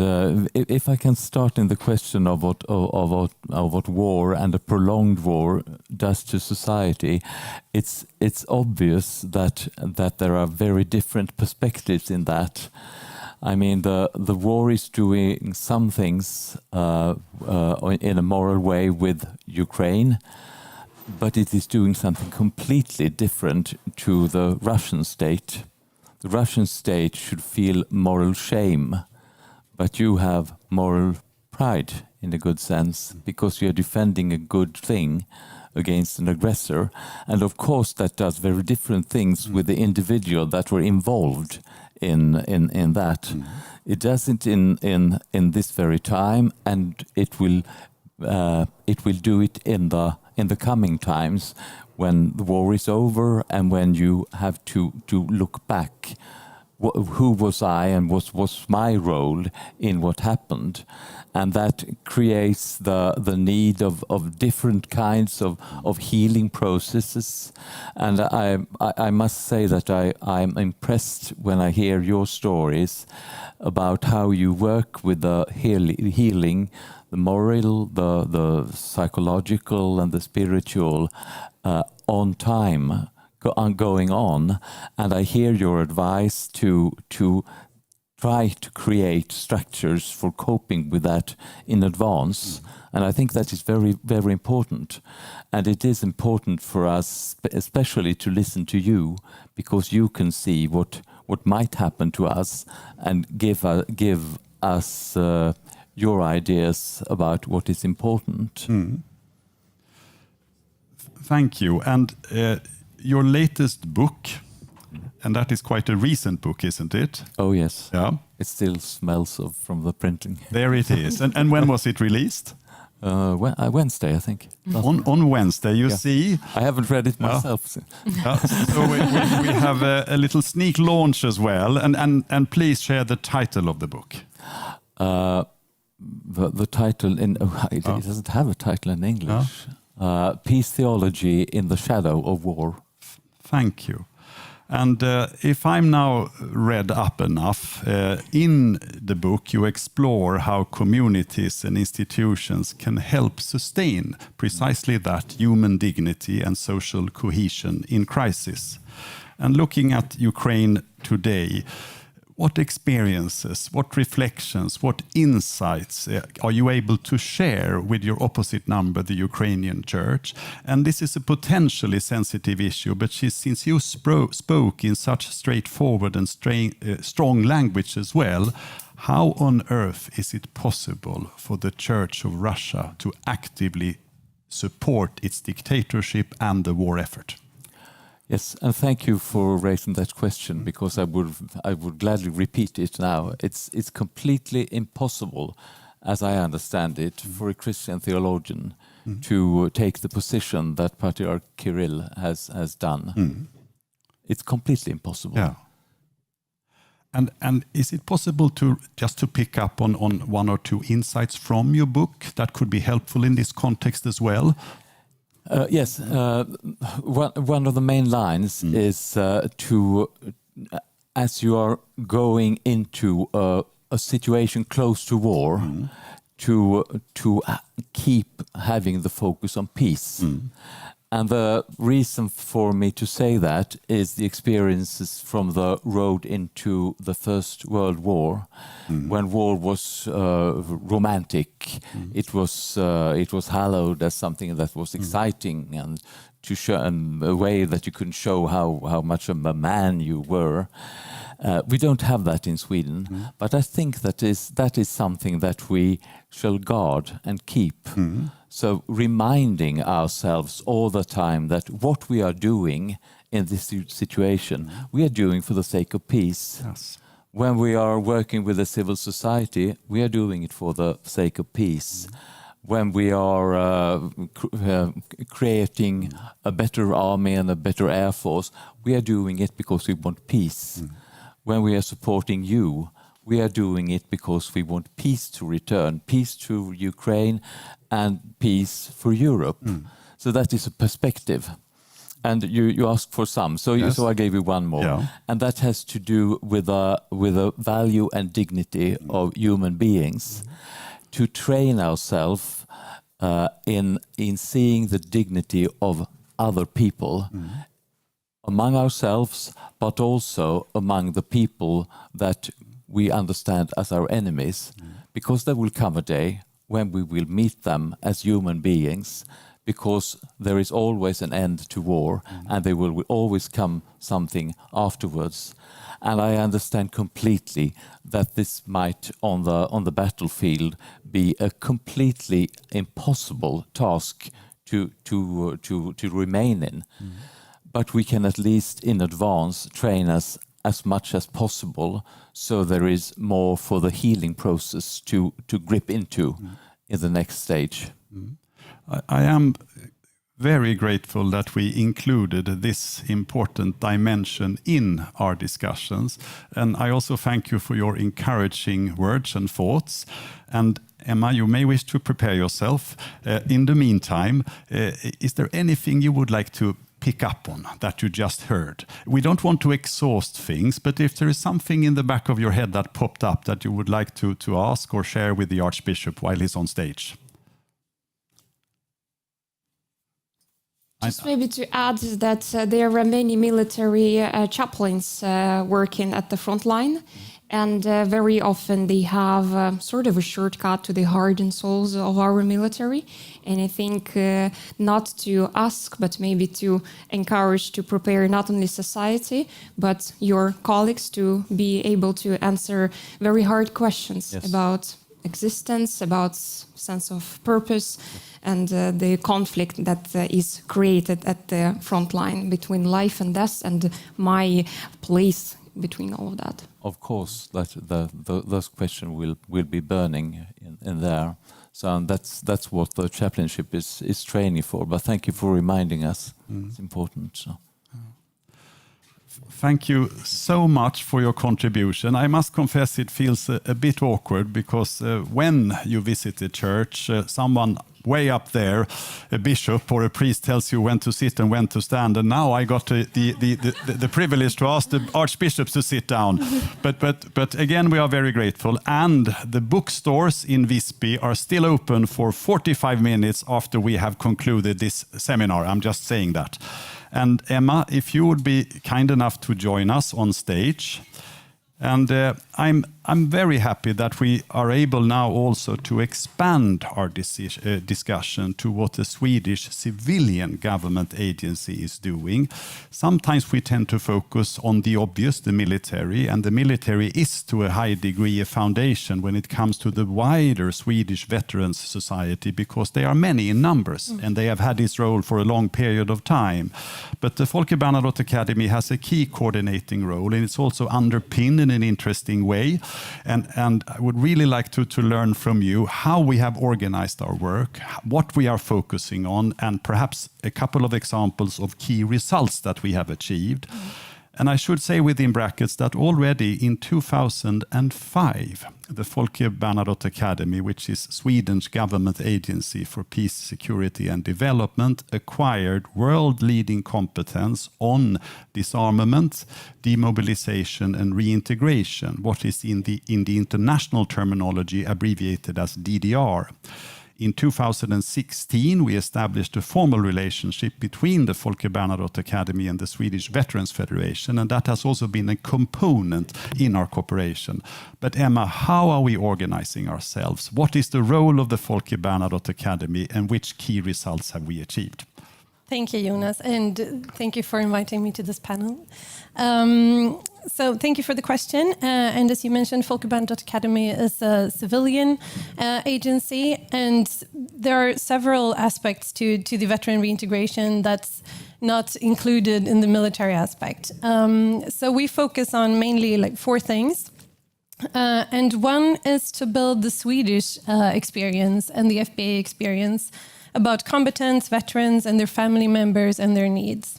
if I can start in the question of what war and a prolonged war does to society, it's obvious that there are very different perspectives in that. I mean, the war is doing some things in a moral way with Ukraine, but it is doing something completely different to the Russian state. The Russian state should feel moral shame, but you have moral pride in a good sense, because you are defending a good thing against an aggressor. And of course that does very different things with the individual that were involved in that. It does it in this very time, and it will do it in the coming times, when the war is over and when you have to look back. Who was I and what was my role in what happened? And that creates the need of different kinds of healing processes. And I must say that I'm impressed when I hear your stories about how you work with the healing, the moral, the psychological and the spiritual on time, going on. And I hear your advice to try to create structures for coping with that in advance. And I think that is very, very important. And it is important for us, especially to listen to you, because you can see what might happen to us and give us your ideas about what is important. Thank you. And your latest book, and that is quite a recent book, isn't it? Oh, yes. Yeah. It still smells from the printing. There it is. And when was it released? Wednesday, I think. On Wednesday, you see. I haven't read it myself. So we have a little sneak launch as well. And please share the title of the book. The title it doesn't have a title in English. Peace Theology in the Shadow of War. Thank you. And if I'm now read up enough, in the book you explore how communities and institutions can help sustain precisely that, human dignity and social cohesion in crisis. And looking at Ukraine today, what experiences, what reflections, what insights are you able to share with your opposite number, the Ukrainian church? And this is a potentially sensitive issue, but since you spoke in such straightforward and strong language as well, how on earth is it possible for the Church of Russia to actively support its dictatorship and the war effort? Yes, and thank you for raising that question, because I would gladly repeat it now. It's completely impossible, as I understand it, for a Christian theologian to take the position that Patriarch Kirill has done. It's completely impossible. Yeah. And is it possible to pick up on one or two insights from your book that could be helpful in this context as well? Yes, one of the main lines is as you are going into a situation close to war, to keep having the focus on peace. And the reason for me to say that is the experiences from the road into the First World War, when war was romantic. It was hallowed as something that was exciting and to show a way that you could show how much of a man you were. We don't have that in Sweden, but I think that is something that we shall guard and keep. So reminding ourselves all the time that what we are doing in this situation, we are doing for the sake of peace. Yes. When we are working with a civil society, we are doing it for the sake of peace. When we are creating a better army and a better air force, we are doing it because we want peace. When we are supporting you, we are doing it because we want peace to return, peace to Ukraine and peace for Europe. So that is a perspective. And you asked for some, so I gave you one more. Yeah. And that has to do with the value and dignity of human beings. To train ourselves in seeing the dignity of other people among ourselves, but also among the people that we understand as our enemies, because there will come a day when we will meet them as human beings, because there is always an end to war, and there will always come something afterwards. And I understand completely that this might, on the battlefield, be a completely impossible task to remain in. But we can at least in advance train us as much as possible, so there is more for the healing process to grip into in the next stage. I am very grateful that we included this important dimension in our discussions. And I also thank you for your encouraging words and thoughts. And Emma, you may wish to prepare yourself. In the meantime, is there anything you would like to pick up on that you just heard? We don't want to exhaust things, but if there is something in the back of your head that popped up that you would like to ask or share with the Archbishop while he's on stage. Just maybe to add that there are many military chaplains working at the front line. And very often they have sort of a shortcut to the heart and souls of our military. And I think not to ask, but maybe to encourage to prepare not only society, but your colleagues to be able to answer very hard questions about existence, about sense of purpose, and the conflict that is created at the front line between life and death and my place between all of that. Of course, those questions will be burning in there. So that's what the chaplainship is training for. But thank you for reminding us. It's important. So. Thank you so much for your contribution. I must confess it feels a bit awkward because when you visit a church, someone way up there, a bishop or a priest tells you when to sit and when to stand. And now I got the privilege to ask the archbishops to sit down. But again, we are very grateful. And the bookstores in Visby are still open for 45 minutes after we have concluded this seminar. I'm just saying that. And Emma, if you would be kind enough to join us on stage. And I'm very happy that we are able now also to expand our discussion to what the Swedish civilian government agency is doing. Sometimes we tend to focus on the obvious, the military, and the military is to a high degree a foundation when it comes to the wider Swedish Veterans Society, because they are many in numbers and they have had this role for a long period of time. But the Folke Bernadotte Academy has a key coordinating role, and it's also underpinned in an interesting way. And I would really like to learn from you how we have organized our work, what we are focusing on, and perhaps a couple of examples of key results that we have achieved. And I should say within brackets that already in 2005, the Folke Bernadotte Academy, which is Sweden's government agency for peace, security and development, acquired world-leading competence on disarmament, demobilization and reintegration, what is in the international terminology abbreviated as DDR. In 2016, we established a formal relationship between the Folke Bernadotte Academy and the Swedish Veterans Federation, and that has also been a component in our cooperation. But Emma, how are we organizing ourselves? What is the role of the Folke Bernadotte Academy, and which key results have we achieved? Thank you, Jonas, and thank you for inviting me to this panel. So thank you for the question. And as you mentioned, Folke Bernadotte Academy is a civilian agency, and there are several aspects to the veteran reintegration that's not included in the military aspect. So we focus on mainly like 4 things. And one is to build the Swedish experience and the FBA experience about combatants, veterans, and their family members and their needs.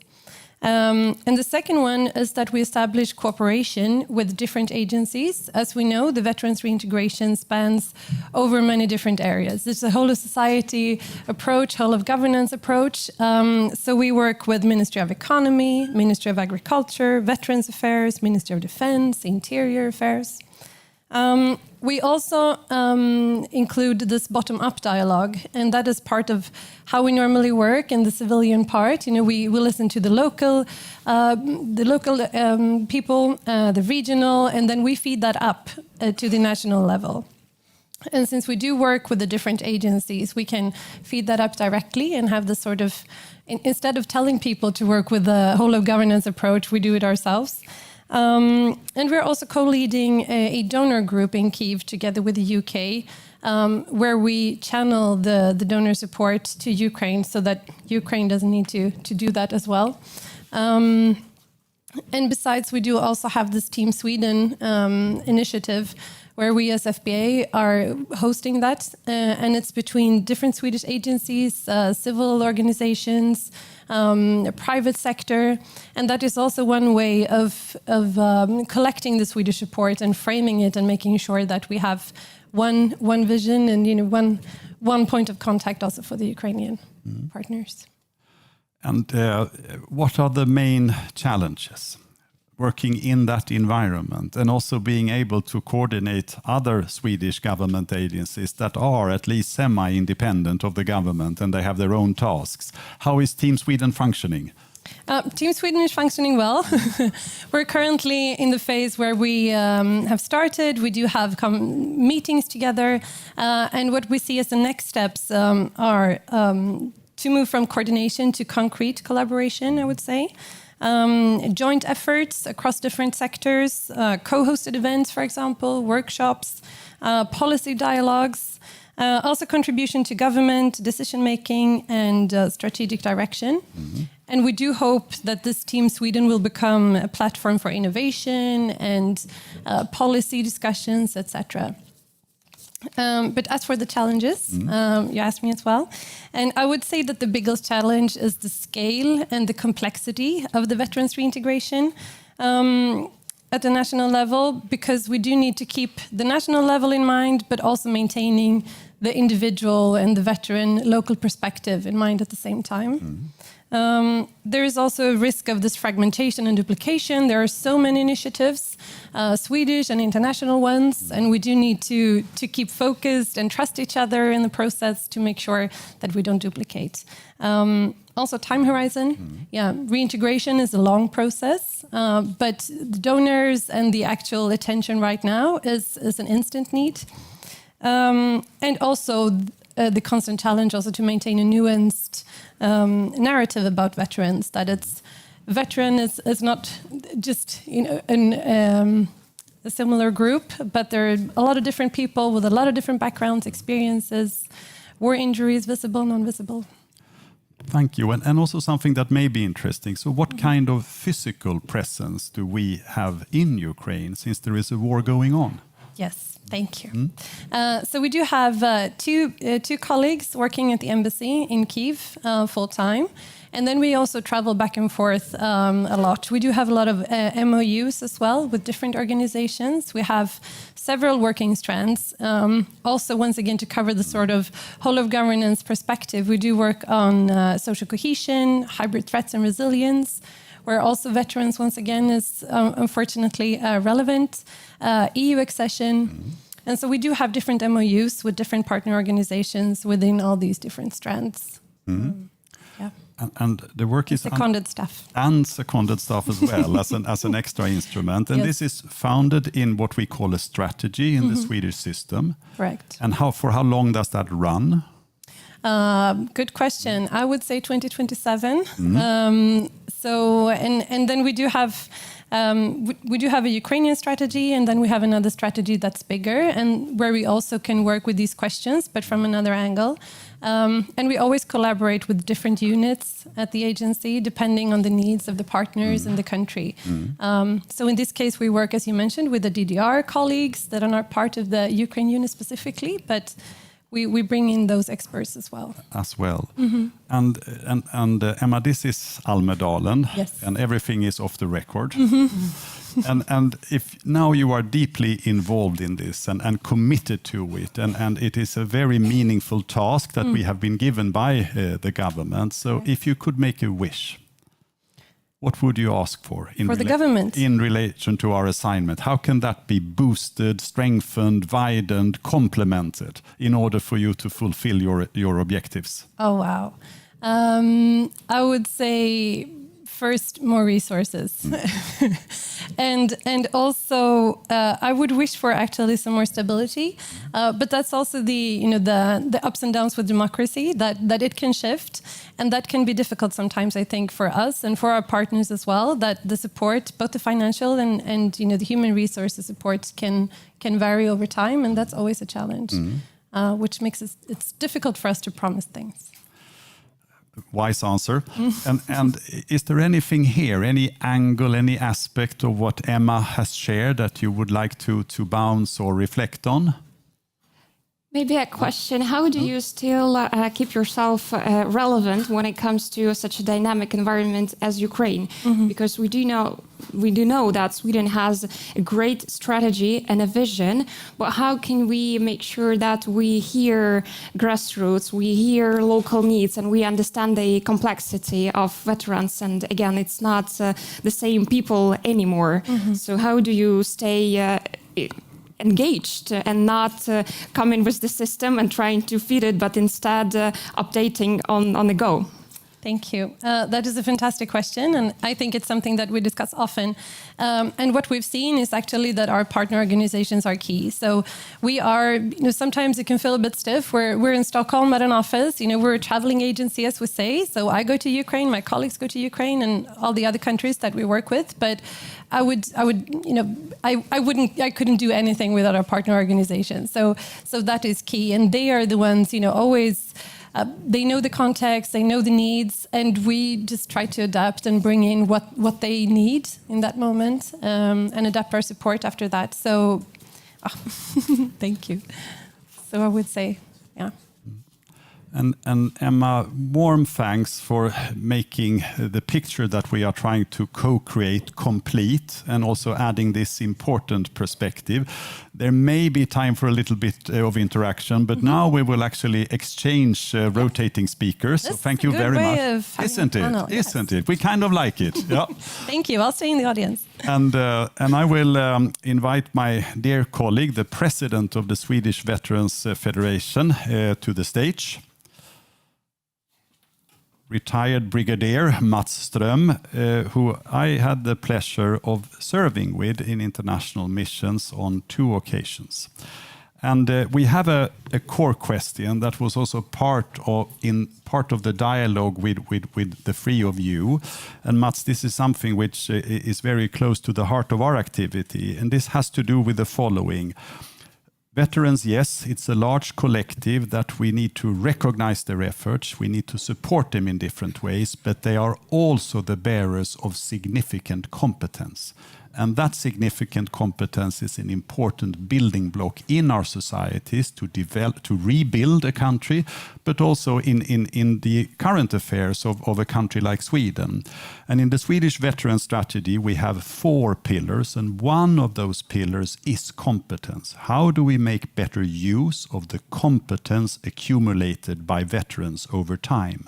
And the second one is that we establish cooperation with different agencies. As we know, the veterans reintegration spans over many different areas. It's a whole of society approach, whole of governance approach. So we work with Ministry of Economy, Ministry of Agriculture, Veterans Affairs, Ministry of Defense, Interior Affairs. We also include this bottom-up dialogue, and that is part of how we normally work in the civilian part. You know, we listen to the local people, the regional, and then we feed that up to the national level. And since we do work with the different agencies, we can feed that up directly and have this sort of, instead of telling people to work with the whole of governance approach, we do it ourselves. And we're also co-leading a donor group in Kyiv together with the UK, where we channel the donor support to Ukraine so that Ukraine doesn't need to do that as well. And besides, we do also have this Team Sweden initiative, where we as FBA are hosting that. And it's between different Swedish agencies, civil organizations, private sector. And that is also one way of collecting the Swedish support and framing it and making sure that we have one vision and one point of contact also for the Ukrainian partners. And what are the main challenges working in that environment, and also being able to coordinate other Swedish government agencies that are at least semi-independent of the government and they have their own tasks? How is Team Sweden functioning? Team Sweden is functioning well. We're currently in the phase where we have started. We do have meetings together. And what we see as the next steps are to move from coordination to concrete collaboration, I would say. Joint efforts across different sectors, co-hosted events, for example, workshops, policy dialogues, also contribution to government, decision-making, and strategic direction. And we do hope that this Team Sweden will become a platform for innovation and policy discussions, etc. But as for the challenges, you asked me as well. And I would say that the biggest challenge is the scale and the complexity of the veterans reintegration at the national level, because we do need to keep the national level in mind, but also maintaining the individual and the veteran local perspective in mind at the same time. There is also a risk of this fragmentation and duplication. There are so many initiatives, Swedish and international ones, and we do need to keep focused and trust each other in the process to make sure that we don't duplicate. Also, time horizon. Reintegration is a long process, but the donors and the actual attention right now is an instant need. And also the constant challenge also to maintain a nuanced narrative about veterans, that veteran is not just a similar group, but there are a lot of different people with a lot of different backgrounds, experiences, war injuries, visible, non-visible. Thank you. And also something that may be interesting. So what kind of physical presence do we have in Ukraine since there is a war going on? Yes, thank you. So we do have two colleagues working at the embassy in Kyiv full-time. And then we also travel back and forth a lot. We do have a lot of MOUs as well with different organizations. We have several working strands. Also, once again, to cover the sort of whole of governance perspective, we do work on social cohesion, hybrid threats and resilience, where also veterans, once again, is unfortunately relevant, EU accession. And so we do have different MOUs with different partner organizations within all these different strands. And the work is seconded staff. And seconded staff as well as an extra instrument. And this is founded in what we call a strategy in the Swedish system. Correct. And for how long does that run? Good question. I would say 2027. So and then we do have a Ukrainian strategy, and then we have another strategy that's bigger and where we also can work with these questions, but from another angle. And we always collaborate with different units at the agency, depending on the needs of the partners in the country. So in this case, we work, as you mentioned, with the DDR colleagues that are not part of the Ukraine unit specifically, but we bring in those experts as well. And Emma, this is Almedalen, yes. And everything is off the record. And if now you are deeply involved in this and committed to it, and it is a very meaningful task that we have been given by the government. So if you could make a wish, what would you ask for the government in relation to our assignment? How can that be boosted, strengthened, widened, complemented in order for you to fulfill your objectives? Oh, wow. I would say first, more resources. And also, I would wish for actually some more stability. But that's also the ups and downs with democracy, that it can shift. And that can be difficult sometimes, I think, for us and for our partners as well, that the support, both the financial and the human resources support can vary over time. And that's always a challenge, which makes it's difficult for us to promise things. wise answer. And is there anything here, any angle, any aspect of what Emma has shared that you would like to bounce or reflect on? Maybe a question: how do you still keep yourself relevant when it comes to such a dynamic environment as Ukraine? Because we do know that Sweden has a great strategy and a vision, but how can we make sure that we hear grassroots, we hear local needs, and we understand the complexity of veterans? And again, it's not the same people anymore. So how do you stay engaged and not coming with the system and trying to feed it, but instead updating on the go? Thank you. That is a fantastic question, and I think it's something that we discuss often. And what we've seen is actually that our partner organizations are key. So we are, sometimes it can feel a bit stiff. We're in Stockholm at an office. We're a traveling agency, as we say. So I go to Ukraine, my colleagues go to Ukraine, and all the other countries that we work with. But I couldn't do anything without our partner organizations. So that is key, and they are the ones, always. They know the context, they know the needs, and we just try to adapt and bring in what they need in that moment, and adapt our support after that. So, thank you. So I would say, yeah. And Emma, warm thanks for making the picture that we are trying to co-create complete, and also adding this important perspective. There may be time for a little bit of interaction, but now we will actually exchange rotating speakers. So thank you very much. Isn't it? Isn't it? We kind of like it. Yeah. Thank you. I'll stay in the audience. And I will invite my dear colleague, the president of the Swedish Veterans Federation, to the stage. Retired Brigadier Mats Ström, who I had the pleasure of serving with in international missions on 2 occasions. And we have a core question that was also part of the dialogue with the 3 of you. And Mats, this is something which is very close to the heart of our activity, and this has to do with the following. Veterans, yes, it's a large collective that we need to recognize their efforts. We need to support them in different ways, but they are also the bearers of significant competence. And that significant competence is an important building block in our societies to develop, to rebuild a country, but also in the current affairs of a country like Sweden. And in the Swedish veteran strategy, we have 4 pillars, and one of those pillars is competence. How do we make better use of the competence accumulated by veterans over time?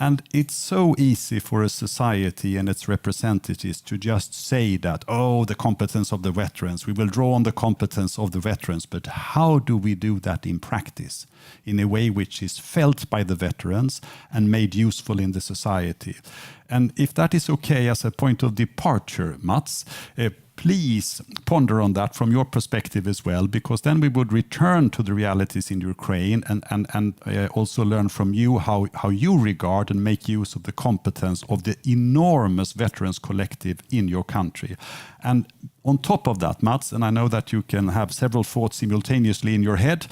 And it's so easy for a society and its representatives to just say that, oh, the competence of the veterans, we will draw on the competence of the veterans, but how do we do that in practice in a way which is felt by the veterans and made useful in the society? And if that is okay as a point of departure, Mats, please ponder on that from your perspective as well, because then we would return to the realities in Ukraine and also learn from you how you regard and make use of the competence of the enormous veterans collective in your country. And on top of that, Mats, and I know that you can have several thoughts simultaneously in your head,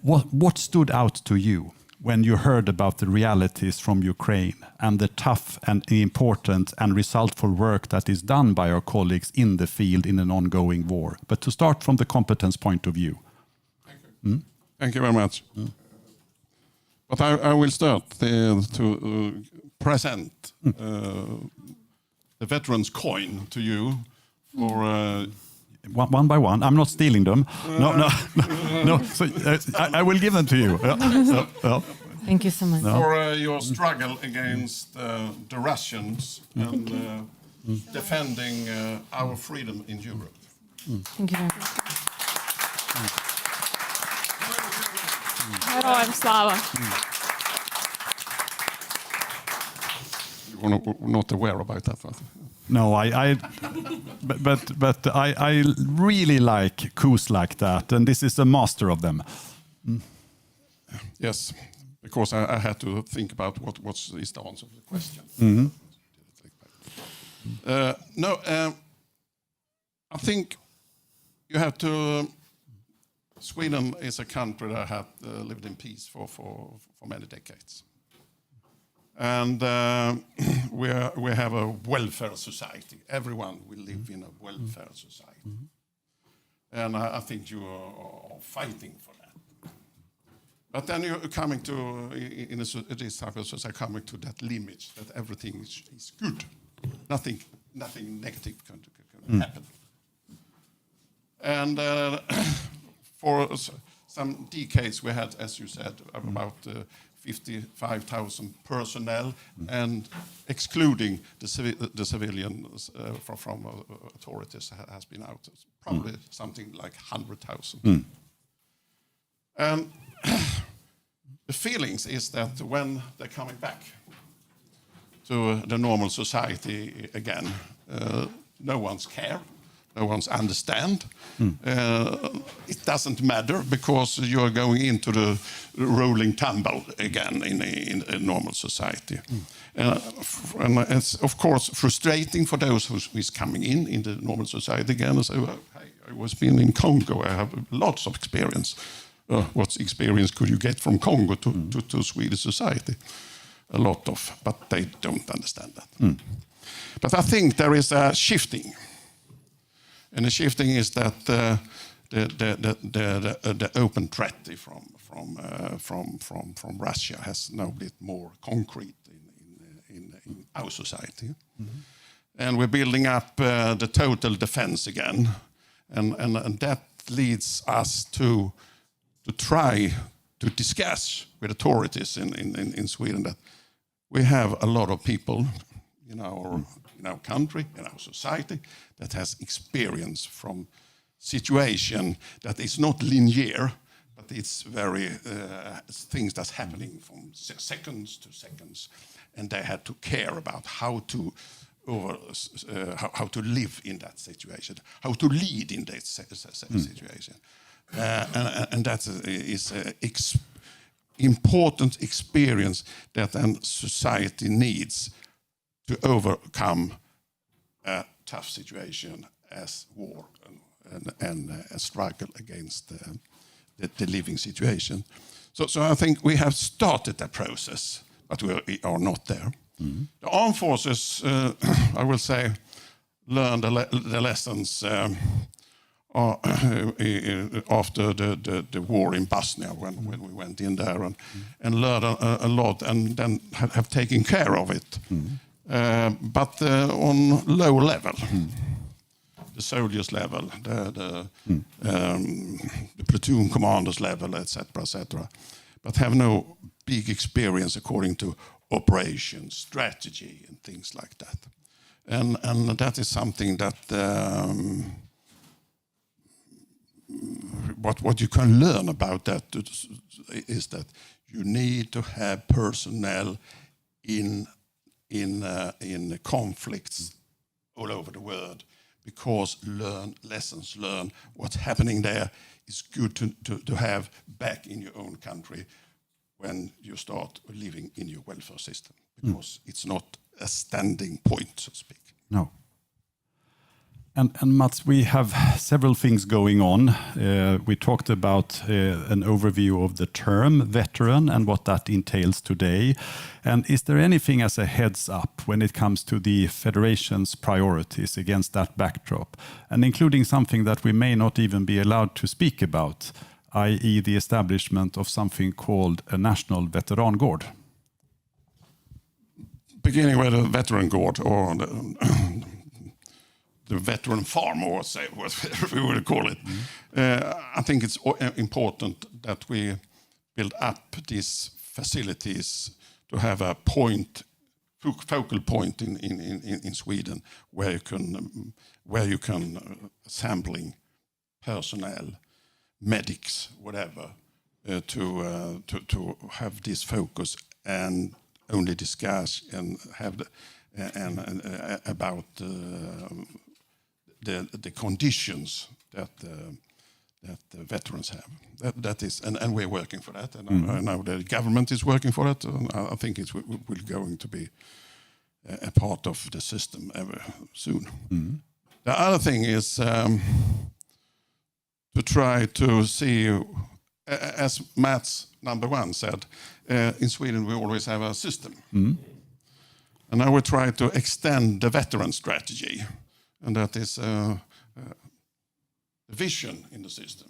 what stood out to you when you heard about the realities from Ukraine and the tough and important and resultful work that is done by our colleagues in the field in an ongoing war? But to start from the competence point of view. Thank you. Thank you very much. But I will start to present the veterans coin to you for... One by one. I'm not stealing them. No. So, I will give them to you. Thank you so much. For your struggle against the Russians and defending our freedom in Europe. Thank you very much. Героям слава. You're not aware about that one. No, but I really like coups like that, and this is a master of them. Yes, because I had to think about what is the answer to the question. I think you have to. Sweden is a country that have lived in peace for many decades, And we have a welfare society. Everyone will live in a welfare society. And I think you are fighting for that. But then you're coming to, in this type of society, coming to that limit that everything is good. Nothing negative can happen. And for some decades we had, as you said, about 55,000 personnel, and excluding the civilians from authorities has been out. Probably something like 100,000. And the feelings is that when they're coming back to the normal society again, no one's care, no one's understand. It doesn't matter because you're going into the rolling tumble again in a normal society. And it's of course frustrating for those who is coming in the normal society again and say, well, hey, I was been in Congo, I have lots of experience. What experience could you get from Congo to Swedish society? A lot of, but they don't understand that. But I think there is a shifting. And the shifting is that the open threat from Russia has now been more concrete in our society, and we're building up the total defense again, and that leads us to try to discuss with authorities in Sweden that we have a lot of people in our country, in our society, that has experience from situation that is not linear, but it's very things that's happening from seconds to seconds, and they had to care about how to live in that situation, how to lead in that situation, and that is important experience that a society needs to overcome a tough situation as war and a struggle against the living situation. So I think we have started that process, but we are not there. The armed forces, I will say, learned the lessons after the war in Bosnia when we went in there and learned a lot, and then have taken care of it. But on low level, the soldiers level, the platoon commanders level, etc., but have no big experience according to operation, strategy, and things like that. And that is something that what you can learn about that is that you need to have personnel in conflicts all over the world, because lessons learned, what's happening there is good to have back in your own country when you start living in your welfare system, because it's not a standing point, so to speak. No. And Mats, we have several things going on. We talked about an overview of the term veteran and what that entails today. And is there anything as a heads up when it comes to the Federation's priorities against that backdrop, and including something that we may not even be allowed to speak about, i.e. the establishment of something called a National Veteran Guard? Beginning with a veteran guard, or the veteran farm, or say whatever we would call it. I think it's important that we build up these facilities to have a focal point in Sweden where you can assembling personnel, medics, whatever, to have this focus and only discuss and have about the conditions that the veterans have. That is, and we're working for that. And I know the government is working for it. And I think it's going to be a part of the system ever soon. The other thing is to try to see as Mats number one said, in Sweden we always have a system. And now we try to extend the veteran strategy, and that is the vision in the system.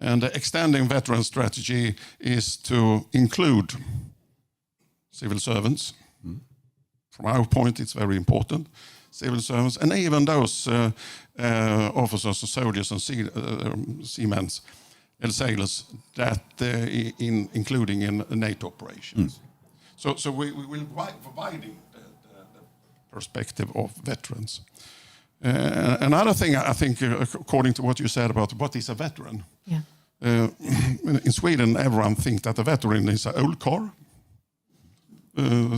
And the extending veteran strategy is to include civil servants. From our point, it's very important. Civil servants, and even those officers and soldiers and seamen and sailors that including in NATO operations. So we will providing the perspective of veterans. Another thing, I think, according to what you said about what is a veteran. Yeah. In Sweden, everyone thinks that a veteran is an old car,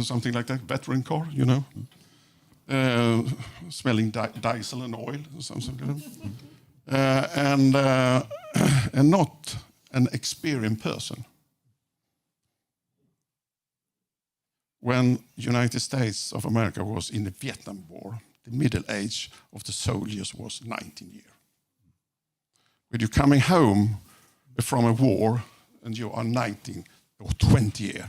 something like that, veteran car, you know, smelling diesel and oil, something like that, and not an experienced person. When United States of America was in the Vietnam War, the middle age of the soldiers was 19 years. When you're coming home from a war and you are 19 or 20 years,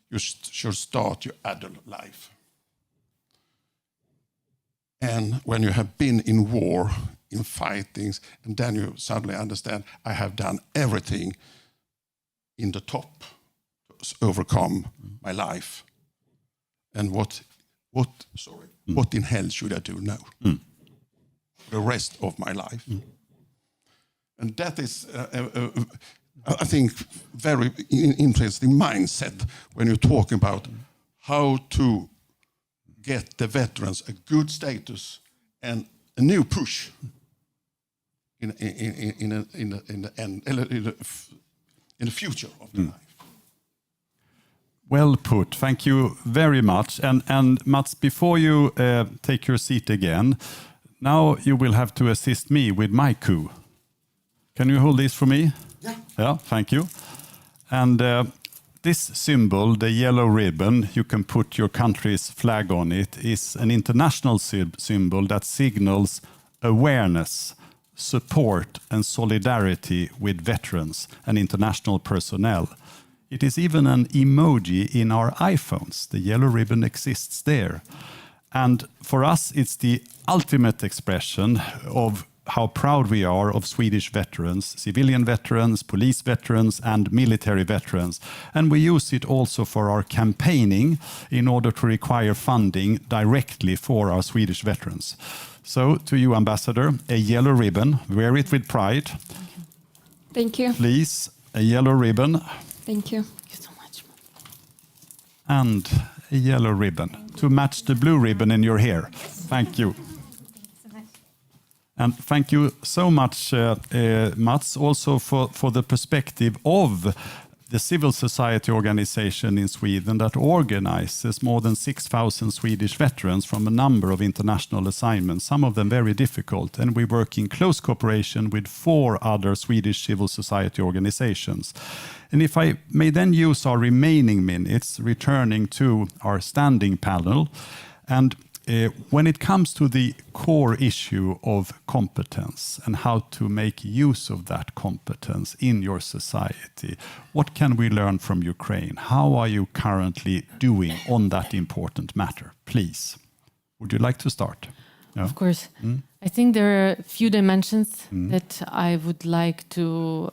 you should start your adult life. And when you have been in war, in fightings, and then you suddenly understand, I have done everything in the top to overcome my life. And what in hell should I do now? For the rest of my life. And that is, I think, very interesting mindset when you're talking about how to get the veterans a good status and a new push in the future of the life. Well put. Thank you very much. And Mats, before you take your seat again, now you will have to assist me with my coup. Can you hold this for me? Yeah. Yeah, thank you. And this symbol, the yellow ribbon, you can put your country's flag on it, is an international symbol that signals awareness, support and solidarity with veterans and international personnel. It is even an emoji in our iPhones. The yellow ribbon exists there. And for us, it's the ultimate expression of how proud we are of Swedish veterans, civilian veterans, police veterans, and military veterans. And we use it also for our campaigning in order to require funding directly for our Swedish veterans. So, to you, Ambassador, a yellow ribbon. Wear it with pride. Thank you. Please, a yellow ribbon. Thank you. Thank you so much. And a yellow ribbon to match the blue ribbon in your hair. Thank you. And thank you so much, Mats, also for the perspective of the civil society organization in Sweden that organizes more than 6,000 Swedish veterans from a number of international assignments, some of them very difficult. And we work in close cooperation with 4 other Swedish civil society organizations. And if I may then use our remaining minutes returning to our standing panel, and when it comes to the core issue of competence and how to make use of that competence in your society, what can we learn from Ukraine? How are you currently doing on that important matter? Please, would you like to start? Yeah. Of course. I think there are a few dimensions that I would like to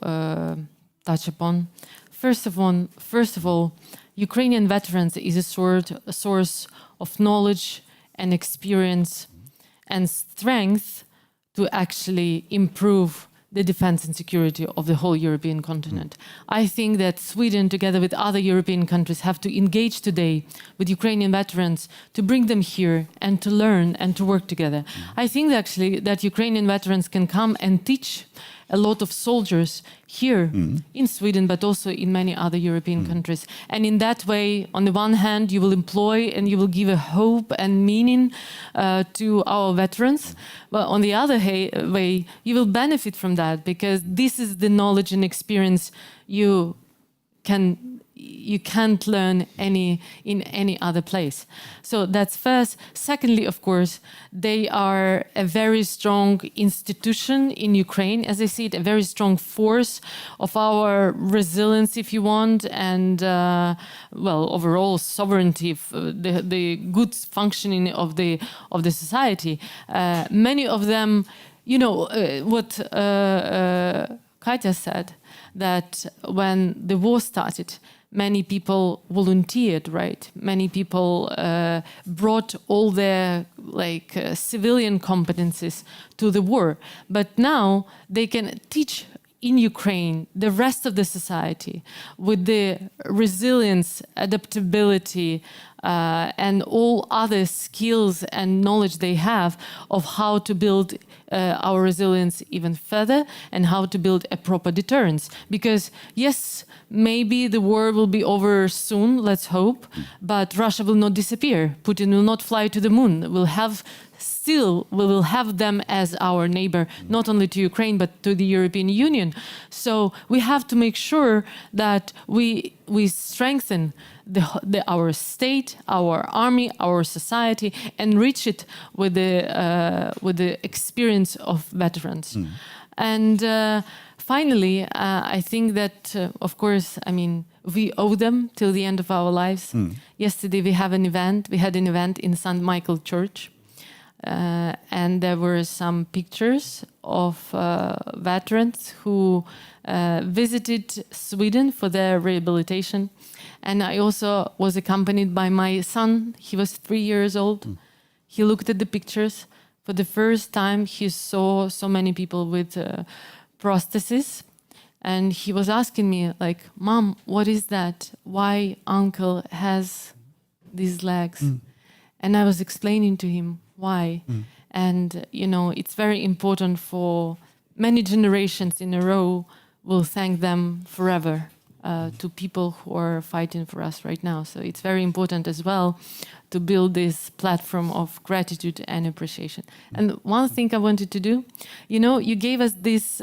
touch upon. First of all, Ukrainian veterans is a source of knowledge and experience and strength to actually improve the defense and security of the whole European continent. I think that Sweden, together with other European countries, have to engage today with Ukrainian veterans to bring them here and to learn and to work together. I think actually that Ukrainian veterans can come and teach a lot of soldiers here in Sweden, but also in many other European countries. And in that way, on the one hand, you will employ and you will give a hope and meaning to our veterans. But on the other way, you will benefit from that because this is the knowledge and experience you can you can't learn in any other place. So that's first. Secondly, of course, they are a very strong institution in Ukraine, as I see it, a very strong force of our resilience, if you want, and overall sovereignty, the good functioning of the society. Many of them, what Katja said, that when the war started, many people volunteered, right? Many people brought all their civilian competencies to the war. But now they can teach in Ukraine the rest of the society with the resilience, adaptability, and all other skills and knowledge they have of how to build our resilience even further and how to build a proper deterrence. Because yes, maybe the war will be over soon, let's hope, but Russia will not disappear. Putin will not fly to the moon. We will have them as our neighbor, not only to Ukraine, but to the European Union. So we have to make sure that we strengthen our state, our army, our society, and reach it with the experience of veterans. And finally, I think that, of course, we owe them till the end of our lives. Yesterday we had an event in St. Michael Church. And there were some pictures of veterans who visited Sweden for their rehabilitation. And I also was accompanied by my son. He was 3 years old. He looked at the pictures. For the first time, he saw so many people with prostheses. And he was asking me, Mom, what is that? Why uncle has these legs? And I was explaining to him why. And, it's very important for many generations in a row. We'll thank them forever to people who are fighting for us right now. So it's very important as well to build this platform of gratitude and appreciation. And one thing I wanted to do, you gave us these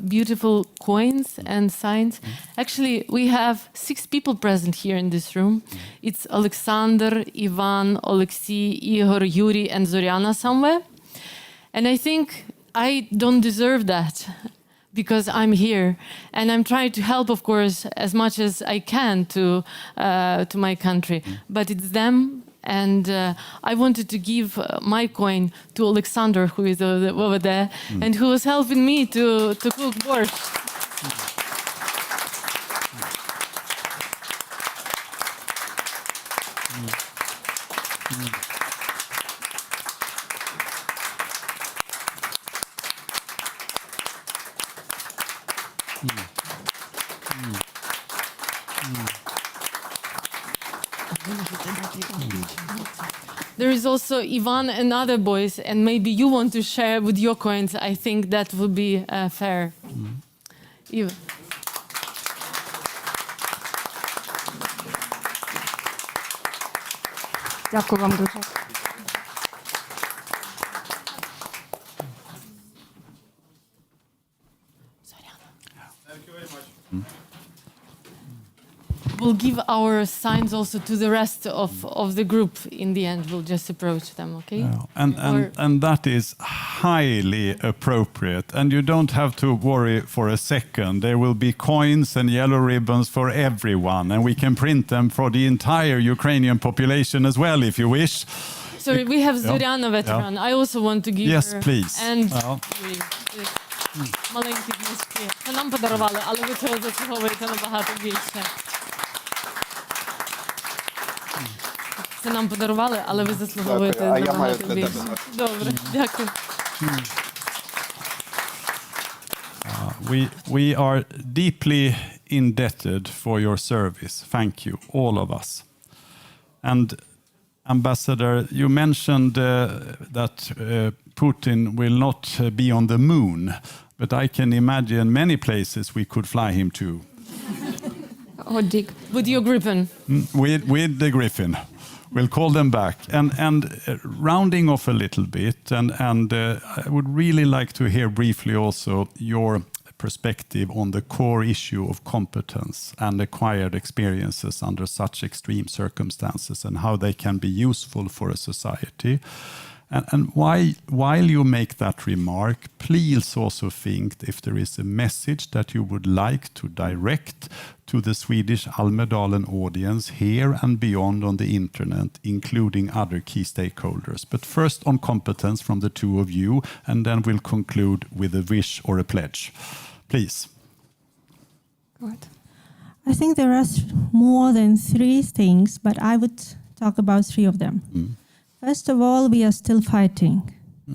beautiful coins and signs. Actually, we have 6 people present here in this room. It's Alexander, Ivan, Alexei, Igor, Yuri, and Zoriana somewhere. And I think I don't deserve that, because I'm here and I'm trying to help, of course, as much as I can to my country. But it's them, and I wanted to give my coin to Alexander, who is over there, and who was helping me to cook borscht. There is also Ivan and other boys, and maybe you want to share with your coins. I think that would be fair. You. Дякую вам дуже. We'll give our signs also to the rest of the group in the end. We'll just approach them, okay? Yeah. And that is highly appropriate. And you don't have to worry for a second. There will be coins and yellow ribbons for everyone. And we can print them for the entire Ukrainian population as well, if you wish. Sorry, we have Zoriana veteran. Yeah. I also want to give yes, her. Please. And маленькі книжки. Це нам подарували, але ви цього заслуговуєте набагато більше. Це нам подарували, але ви заслуговуєте набагато більше. Добре, дякую. We are deeply indebted for your service. Thank you, all of us. And Ambassador, you mentioned that Putin will not be on the moon, but I can imagine many places we could fly him to. Oh, Dick. With your Griffin. With the Griffin. We'll call them back. And rounding off a little bit, and I would really like to hear briefly also your perspective on the core issue of competence and acquired experiences under such extreme circumstances and how they can be useful for a society. And while you make that remark, please also think if there is a message that you would like to direct to the Swedish Almedalen audience here and beyond on the internet, including other key stakeholders. But first on competence from the two of you, and then we'll conclude with a wish or a pledge. Please. Go ahead. I think there are more than 3 things, but I would talk about 3 of them. First of all, we are still fighting.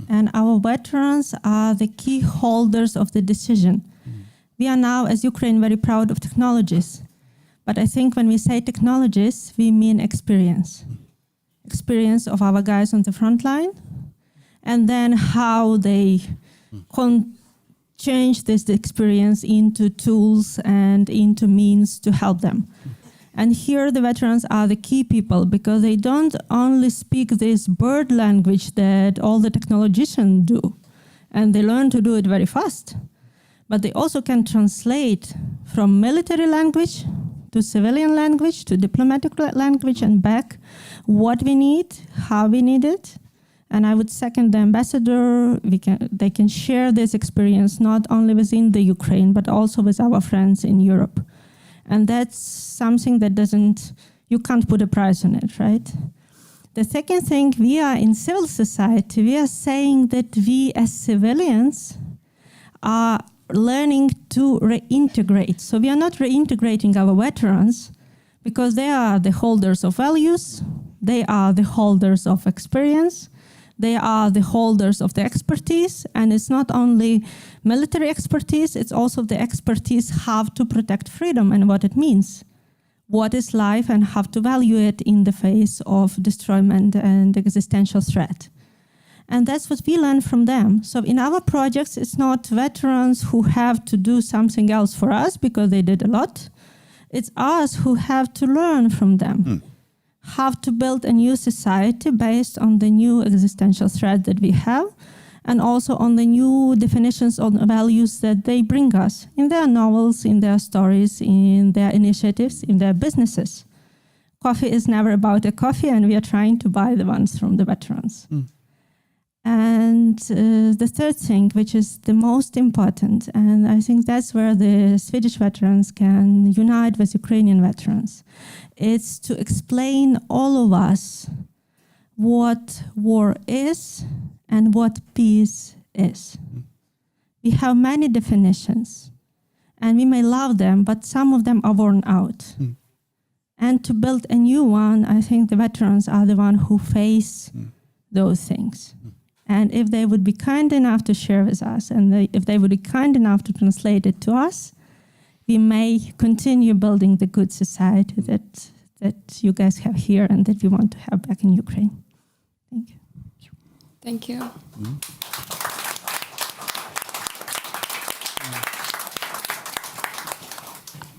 And our veterans are the key holders of the decision. We are now, as Ukraine, very proud of technologies. But I think when we say technologies, we mean experience. Experience of our guys on the front line, and then how they change this experience into tools and into means to help them. And here the veterans are the key people, because they don't only speak this bird language that all the technologians do, and they learn to do it very fast, but they also can translate from military language to civilian language to diplomatic language and back what we need, how we need it. And I would second the ambassador. They can share this experience not only within the Ukraine, but also with our friends in Europe. And that's something that you can't put a price on it, right? The second thing, we are in civil society, we are saying that we as civilians are learning to reintegrate. So we are not reintegrating our veterans because they are the holders of values, they are the holders of experience, they are the holders of the expertise, and it's not only military expertise, it's also the expertise how to protect freedom and what it means. What is life and how to value it in the face of destroyment and existential threat. And that's what we learn from them. So in our projects, it's not veterans who have to do something else for us because they did a lot. It's us who have to learn from them. How to build a new society based on the new existential threat that we have, and also on the new definitions of values that they bring us in their novels, in their stories, in their initiatives, in their businesses. Coffee is never about a coffee, and we are trying to buy the ones from the veterans. And the third thing, which is the most important, and I think that's where the Swedish veterans can unite with Ukrainian veterans, it's to explain all of us what war is and what peace is. We have many definitions, and we may love them, but some of them are worn out. And to build a new one, I think the veterans are the ones who face those things. And if they would be kind enough to share with us, and if they would be kind enough to translate it to us, we may continue building the good society that you guys have here and that we want to have back in Ukraine. Thank you. Thank you.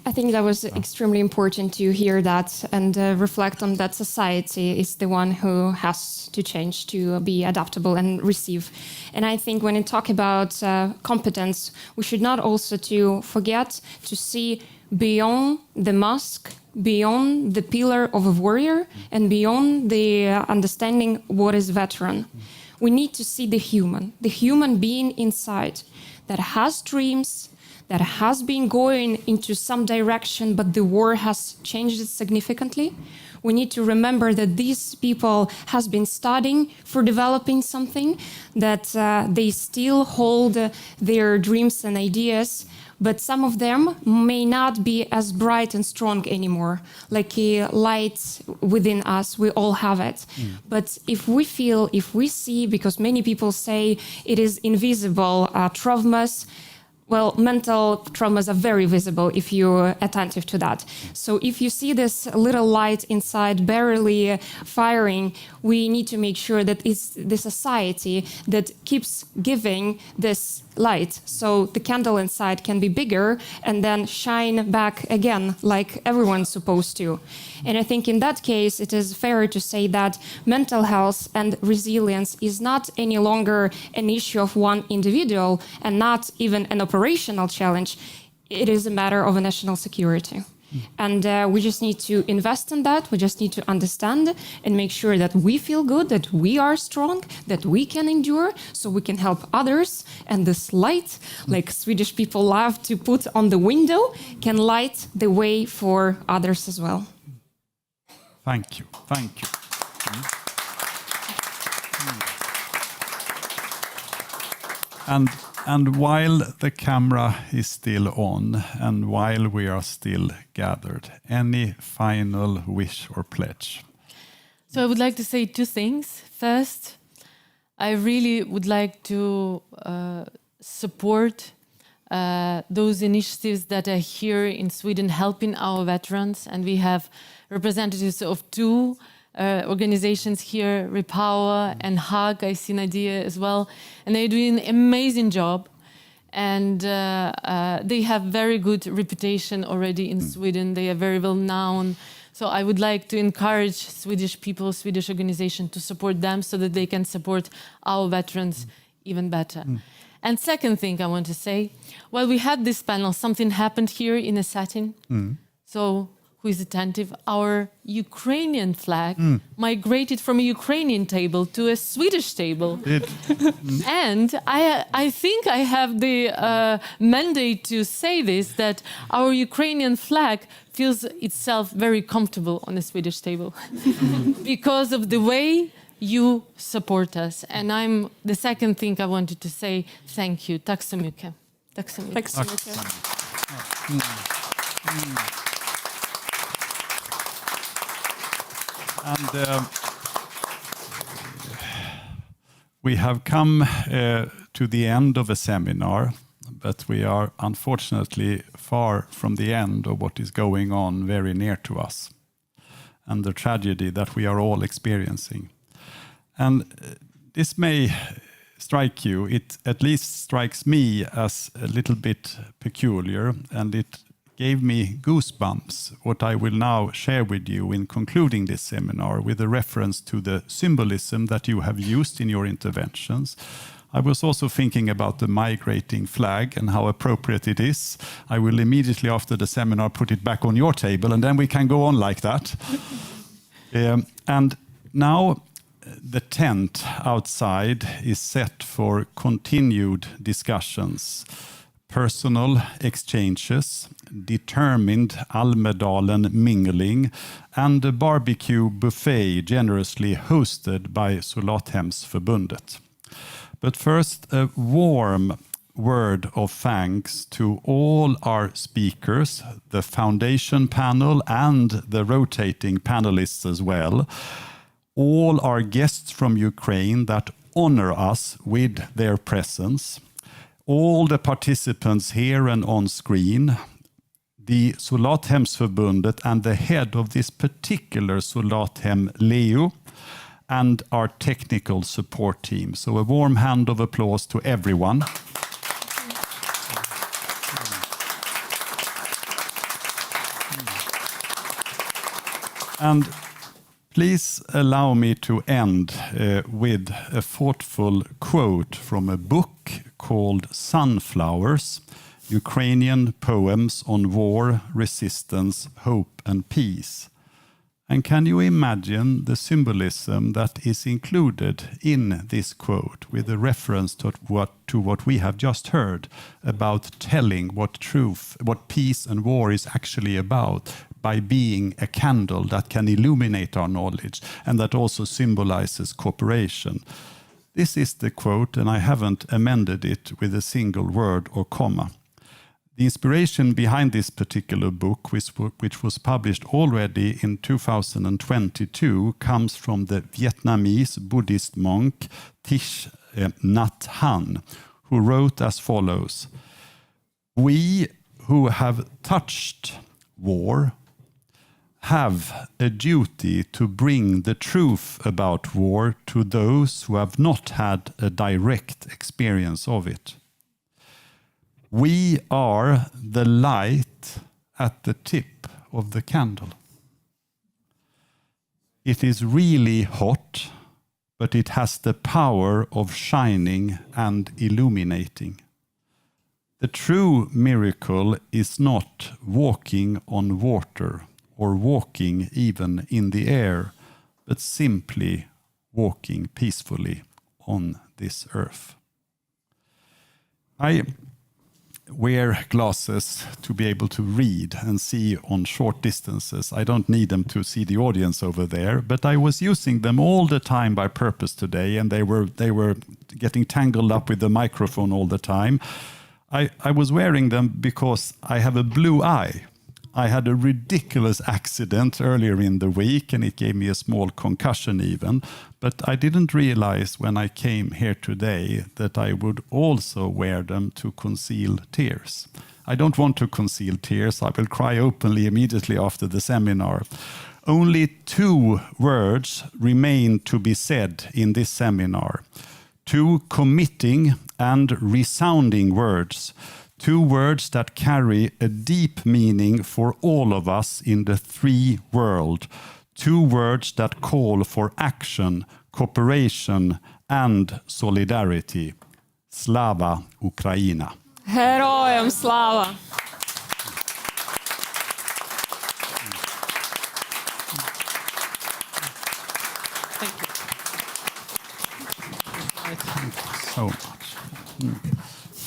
I think that was extremely important to hear that and reflect on that society is the one who has to change to be adaptable and receive. And I think when you talk about competence, we should not also to forget to see beyond the mask, beyond the pillar of a warrior, and beyond the understanding what is veteran. We need to see the human being inside that has dreams, that has been going into some direction, but the war has changed it significantly. We need to remember that these people has been studying for developing something, that they still hold their dreams and ideas, but some of them may not be as bright and strong anymore. Like a light within us, we all have it. But if we feel, if we see, because many people say it is invisible traumas, well, mental traumas are very visible if you're attentive to that. So if you see this little light inside barely firing, we need to make sure that it's the society that keeps giving this light. So the candle inside can be bigger and then shine back again like everyone's supposed to. And I think in that case, it is fair to say that mental health and resilience is not any longer an issue of one individual and not even an operation operational challenge, it is a matter of a national security. And we just need to invest in that. We just need to understand and make sure that we feel good, that we are strong, that we can endure, so we can help others. And this light, like Swedish people love to put on the window, can light the way for others as well. Thank you. Thank you. And while the camera is still on and while we are still gathered, any final wish or pledge? So I would like to say two things. First, I really would like to support those initiatives that are here in Sweden helping our veterans. And we have representatives of two organizations here, Repower and Hug, I see Nadia as well. And they're doing an amazing job. And they have very good reputation already in Sweden. They are very well known. So I would like to encourage Swedish people, Swedish organizations to support them so that they can support our veterans even better. And second thing I want to say, while we had this panel, something happened here in a setting. So who is attentive? Our Ukrainian flag migrated from a Ukrainian table to a Swedish table. And I think I have the mandate to say this, that our Ukrainian flag feels itself very comfortable on the Swedish table because of the way you support us. And the second thing I wanted to say, thank you. Tack så mycket. Tack så mycket. Tack så mycket. And we have come to the end of a seminar, but we are unfortunately far from the end of what is going on very near to us and the tragedy that we are all experiencing. And this may strike you, it at least strikes me as a little bit peculiar, and it gave me goosebumps, what I will now share with you in concluding this seminar with a reference to the symbolism that you have used in your interventions. I was also thinking about the migrating flag and how appropriate it is. I will immediately after the seminar put it back on your table, and then we can go on like that. And now the tent outside is set for continued discussions, personal exchanges, determined Almedalen mingling, and a barbecue buffet generously hosted by Soldathemsförbundet. But first, a warm word of thanks to all our speakers, the foundation panel and the rotating panelists as well, all our guests from Ukraine that honor us with their presence, all the participants here and on screen, the Soldathemsförbundet and the head of this particular Soldathem, Leo, and our technical support team. So a warm hand of applause to everyone. And please allow me to end with a thoughtful quote from a book called Sunflowers, Ukrainian Poems on War, Resistance, Hope and Peace. And can you imagine the symbolism that is included in this quote with a reference to what we have just heard about telling what peace and war is actually about by being a candle that can illuminate our knowledge and that also symbolizes cooperation. This is the quote, and I haven't amended it with a single word or comma. The inspiration behind this particular book, which was published already in 2022, comes from the Vietnamese Buddhist monk Thich Nhat Hanh, who wrote as follows: "We who have touched war have a duty to bring the truth about war to those who have not had a direct experience of it. We are the light at the tip of the candle. It is really hot, but it has the power of shining and illuminating. The true miracle is not walking on water or walking even in the air, but simply walking peacefully on this earth. I wear glasses to be able to read and see on short distances. I don't need them to see the audience over there, but I was using them all the time by purpose today, and they were getting tangled up with the microphone all the time. I was wearing them because I have a blue eye. I had a ridiculous accident earlier in the week, and it gave me a small concussion even. But I didn't realize when I came here today that I would also wear them to conceal tears. I don't want to conceal tears. I will cry openly immediately after the seminar. Only 2 words remain to be said in this seminar. 2 committing and resounding words. 2 words that carry a deep meaning for all of us in the 3 world. 2 words that call for action, cooperation and solidarity. Slava Ukraina. Herojem slava! So much.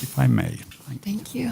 If I may. Thank you.